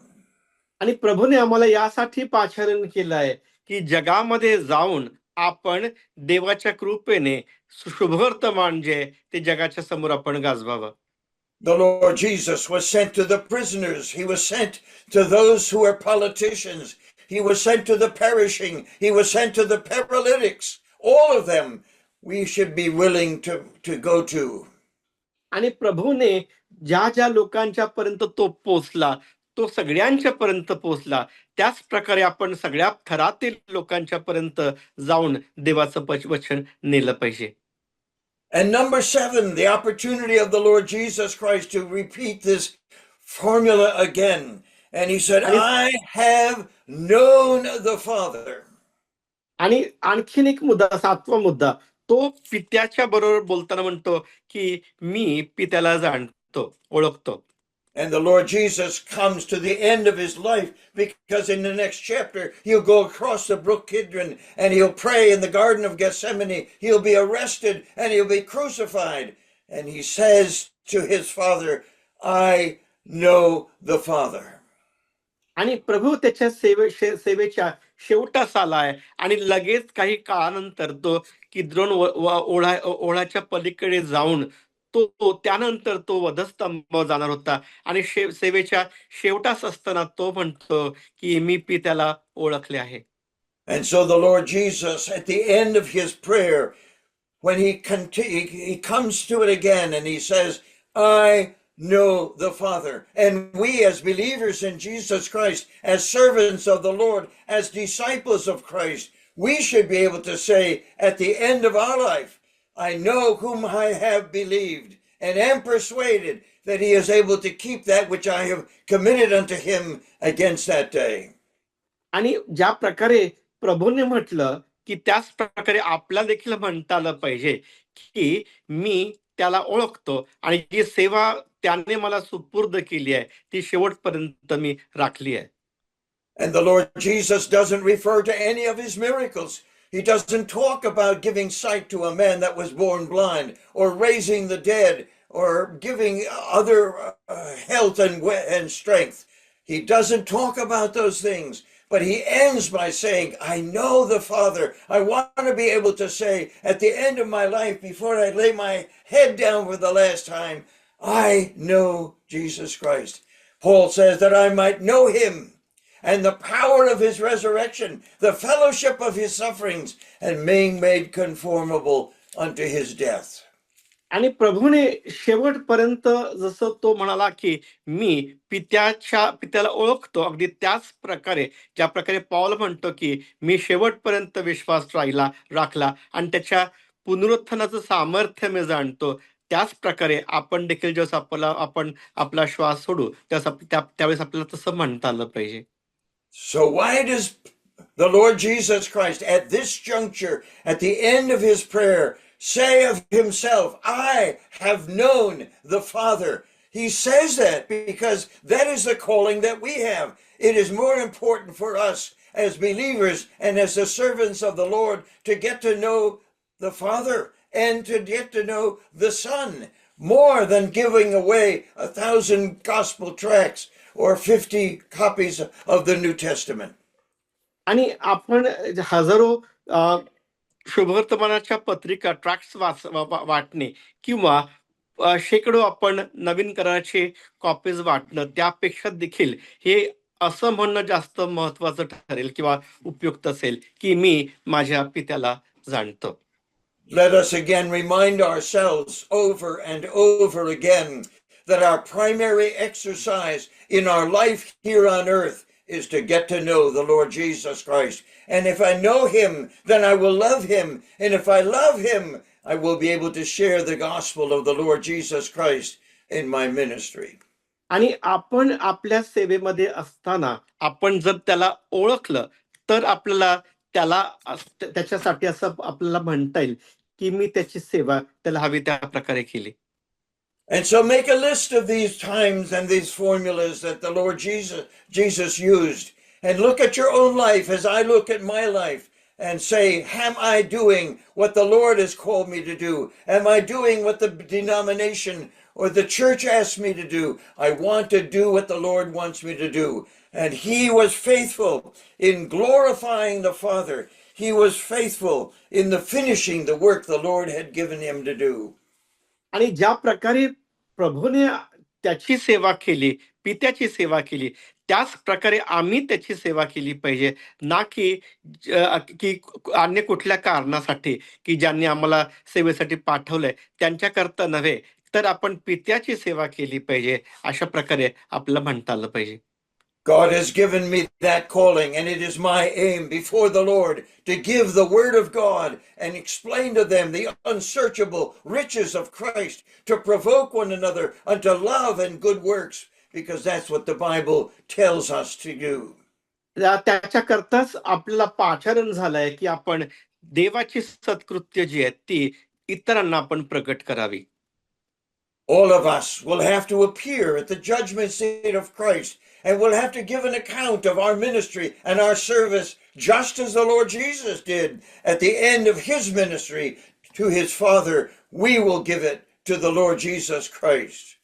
आणि प्रभूने आम्हाला यासाठी पाचारण केलंय की जगामध्ये जाऊन आपण देवाच्या कृपेने शुभवर्तमान जे ते जगाच्या समोर आपण गाजवावं. The Lord Jesus was sent to the prisoners. He was sent to those who are politicians. He was sent to the perishing. He was sent to the paralytics. All of them we should be willing to go to. आणि प्रभूने ज्या लोकांच्या पर्यंत तो पोचला, तो सगळ्यांच्या पर्यंत पोचला. त्याच प्रकारे आपण सगळ्या थरातील लोकांच्या पर्यंत जाऊन देवाचं वचन नेलं पाहिजे. And number 7, the opportunity of the Lord Jesus Christ to repeat this formula again. And he said, I have known the Father. आणि आणखीन एक मुद्दा, 7वा मुद्दा, तो पित्याच्या बरोबर बोलताना म्हणतो की मी पित्याला जाणतो, ओळखतो. And the Lord Jesus comes to the end of his life, because in the next chapter, he'll go across the brook Kidron and he'll pray in the Garden of Gethsemane. He'll be arrested and he'll be crucified. And he says to his Father, I know the Father. आणि प्रभू त्याच्या सेवेच्या शेवटास आलाय आणि लगेच काही काळानंतर तो Kidron ओढ्याच्या पलीकडे जाऊन तो त्यानंतर तो वधस्तंभ जाणार होता आणि सेवेच्या शेवटास असताना तो म्हणतो की मी पित्याला ओळखले आहे. And so the Lord Jesus, at the end of his prayer, when he comes to it again and he says, I know the Father. And we as believers in Jesus Christ, as servants of the Lord, as disciples of Christ, we should be able to say at the end of our life, I know whom I have believed and am persuaded that he is able to keep that which I have committed unto him against that day. आणि ज्या प्रकारे प्रभूने म्हटलं की त्याच प्रकारे आपला देखील म्हणता आलं पाहिजे की मी त्याला ओळखतो आणि जी सेवा त्याने मला सुपूर्द केली आहे ती शेवटपर्यंत मी राखली आहे. And the Lord Jesus doesn't refer to any of his miracles. He doesn't talk about giving sight to a man that was born blind, or raising the dead, or giving other health and strength. He doesn't talk about those things, but he ends by saying, I know the Father. I want to be able to say at the end of my life, before I lay my head down for the last time, I know Jesus Christ. Paul says that I might know him and the power of his resurrection, the fellowship of his sufferings, and being made conformable unto his death. आणि प्रभूने शेवटपर्यंत जसं तो म्हणाला की मी पित्याला ओळखतो, अगदी त्याच प्रकारे ज्या प्रकारे पौल म्हणतो की मी शेवटपर्यंत विश्वास राखला आणि त्याच्या पुनरुत्थानाचं सामर्थ्य मी जाणतो, त्याच प्रकारे आपण देखील जेव्हा आपण आपला श्वास सोडू त्यावेळेस आपल्याला तसं म्हणता आलं पाहिजे. So why does the Lord Jesus Christ at this juncture, at the end of his prayer, say of himself, I have known the Father? He says that because that is the calling that we have. It is more important for us as believers and as the servants of the Lord to get to know the Father and to get to know the Son more than giving away 1,000 gospel tracts or 50 copies of the New Testament. आणि आपण हजारो शुभवर्तमानाच्या पत्रिका ट्रॅक्ट्स वाटणे किंवा शेकडो आपण नवीन कराराचे copies वाटणं त्यापेक्षा देखील हे असं म्हणणं जास्त महत्वाचं ठरेल किंवा उपयुक्त असेल की मी माझ्या पित्याला जाणतो. Let us again remind ourselves over and over again that our primary exercise in our life here on earth is to get to know the Lord Jesus Christ. And if I know him, then I will love him. And if I love him, I will be able to share the gospel of the Lord Jesus Christ in my ministry. आणि आपण आपल्या सेवेमध्ये असताना आपण जर त्याला ओळखलं तर आपल्याला त्याच्यासाठी असं आपल्याला म्हणता येईल की मी त्याची सेवा त्याला हवी त्या प्रकारे केली. And so make a list of these times and these formulas that the Lord Jesus used, and look at your own life as I look at my life and say, am I doing what the Lord has called me to do? Am I doing what the denomination or the church asked me to do? I want to do what the Lord wants me to do. And he was faithful in glorifying the Father. He was faithful in the finishing the work the Lord had given him to do. आणि ज्या प्रकारे प्रभूने त्याची सेवा केली, पित्याची सेवा केली, त्याच प्रकारे आम्ही त्याची सेवा केली पाहिजे, ना की अन्य कुठल्या कारणासाठी की ज्यांनी आम्हाला सेवेसाठी पाठवलंय त्यांच्याकरता नव्हे, तर आपण पित्याची सेवा केली पाहिजे अशा प्रकारे आपल्याला म्हणता आलं पाहिजे. God has given me that calling, and it is my aim before the Lord to give the word of God and explain to them the unsearchable riches of Christ, to provoke one another unto love and good works, because that's what the Bible tells us to do. त्याच्याकरताच आपल्याला पाचारण झालंय की आपण देवाची सत्कृत्य जी आहेत ती इतरांना आपण प्रकट करावी. All of us will have to appear at the judgment seat of Christ, and we'll have to give an account of our ministry and our service, just as the Lord Jesus did at the end of his ministry to his Father. We will give it to the Lord Jesus Christ.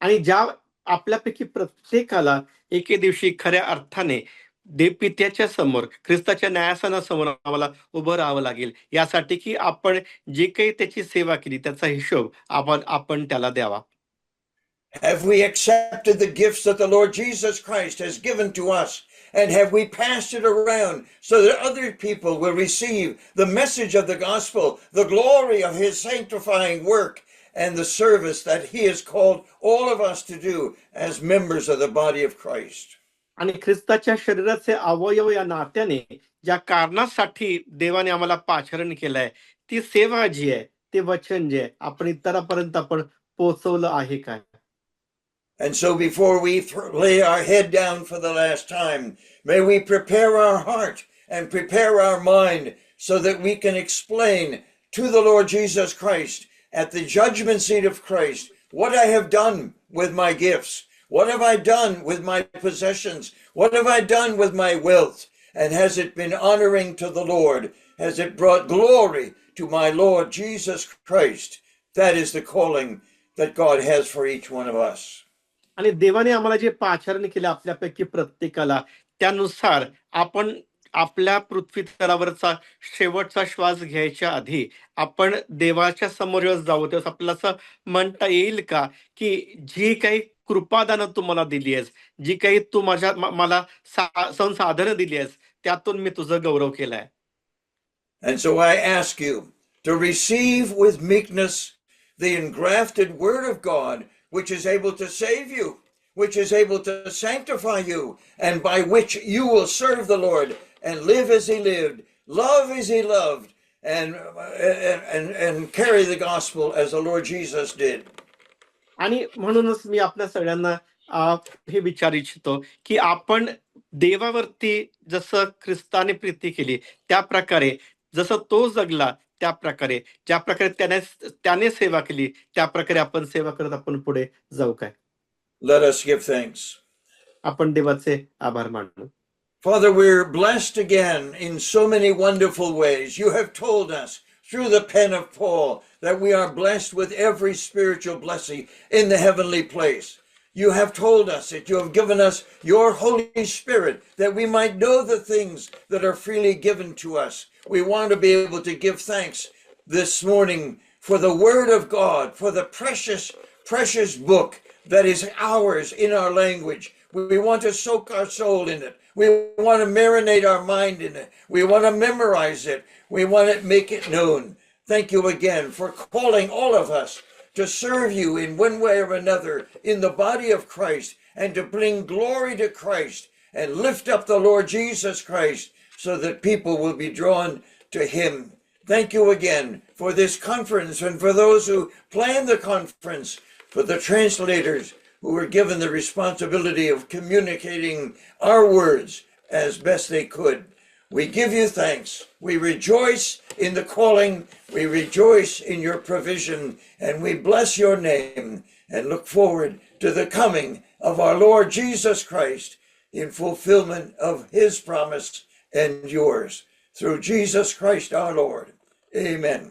आणि ज्या आपल्यापैकी प्रत्येकाला एके दिवशी खऱ्या अर्थाने पित्याच्या समोर, ख्रिस्ताच्या न्यायासनासमोर आम्हाला उभं राहावं लागेल. यासाठी की आपण जी काही त्याची सेवा केली त्याचा हिशोब आपण त्याला द्यावा. Have we accepted the gifts that the Lord Jesus Christ has given to us? And have we passed it around so that other people will receive the message of the gospel, the glory of his sanctifying work, and the service that he has called all of us to do as members of the body of Christ? आणि ख्रिस्ताच्या शरीराचे अवयव या नात्याने ज्या कारणासाठी देवाने आम्हाला पाचारण केलंय, ती सेवा जी आहे, ते वचन जे आहे, आपण इतरांपर्यंत आपण पोहोचवलं आहे काय? And so before we lay our head down for the last time, may we prepare our heart and prepare our mind so that we can explain to the Lord Jesus Christ at the judgment seat of Christ what I have done with my gifts. What have I done with my possessions? What have I done with my wealth? And has it been honoring to the Lord? Has it brought glory to my Lord Jesus Christ? That is the calling that God has for each one of us. आणि देवाने आम्हाला जे पाचारण केलं आपल्यापैकी प्रत्येकाला, त्यानुसार आपण आपल्या पृथ्वी तलावरचा शेवटचा श्वास घ्यायच्या आधी आपण देवाच्या समोर जेव्हा जाऊ तेव्हा आपल्याला असं म्हणता येईल का की जी काही कृपादानं तू मला दिली आहेस, जी काही तू मला संसाधनं दिली आहेस, त्यातून मी तुझा गौरव केलाय. And so I ask you to receive with meekness the engrafted word of God, which is able to save you, which is able to sanctify you, and by which you will serve the Lord and live as he lived, love as he loved, and carry the gospel as the Lord Jesus did. आणि म्हणूनच मी आपल्या सगळ्यांना हे विचार इच्छितो की आपण देवावरती जसं ख्रिस्ताने प्रीती केली त्या प्रकारे, जसं तो जगला त्या प्रकारे, ज्या प्रकारे त्याने सेवा केली त्या प्रकारे आपण सेवा करत आपण पुढे जाऊ काय? Let us give thanks. आपण देवाचे आभार मानू. Father, we're blessed again in so many wonderful ways. You have told us through the pen of Paul that we are blessed with every spiritual blessing in the heavenly place. You have told us that you have given us your Holy Spirit that we might know the things that are freely given to us. We want to be able to give thanks this morning for the Word of God, for the precious, precious book that is ours in our language. We want to soak our soul in it. We want to marinate our mind in it. We want to memorize it. We want to make it known. Thank you again for calling all of us to serve you in one way or another in the body of Christ and to bring glory to Christ and lift up the Lord Jesus Christ so that people will be drawn to him. Thank you again for this conference and for those who planned the conference, for the translators who were given the responsibility of communicating our words as best they could. We give you thanks. We rejoice in the calling. We rejoice in your provision, and we bless your name and look forward to the coming of our Lord Jesus Christ in fulfillment of his promise and yours. Through Jesus Christ our Lord. Amen.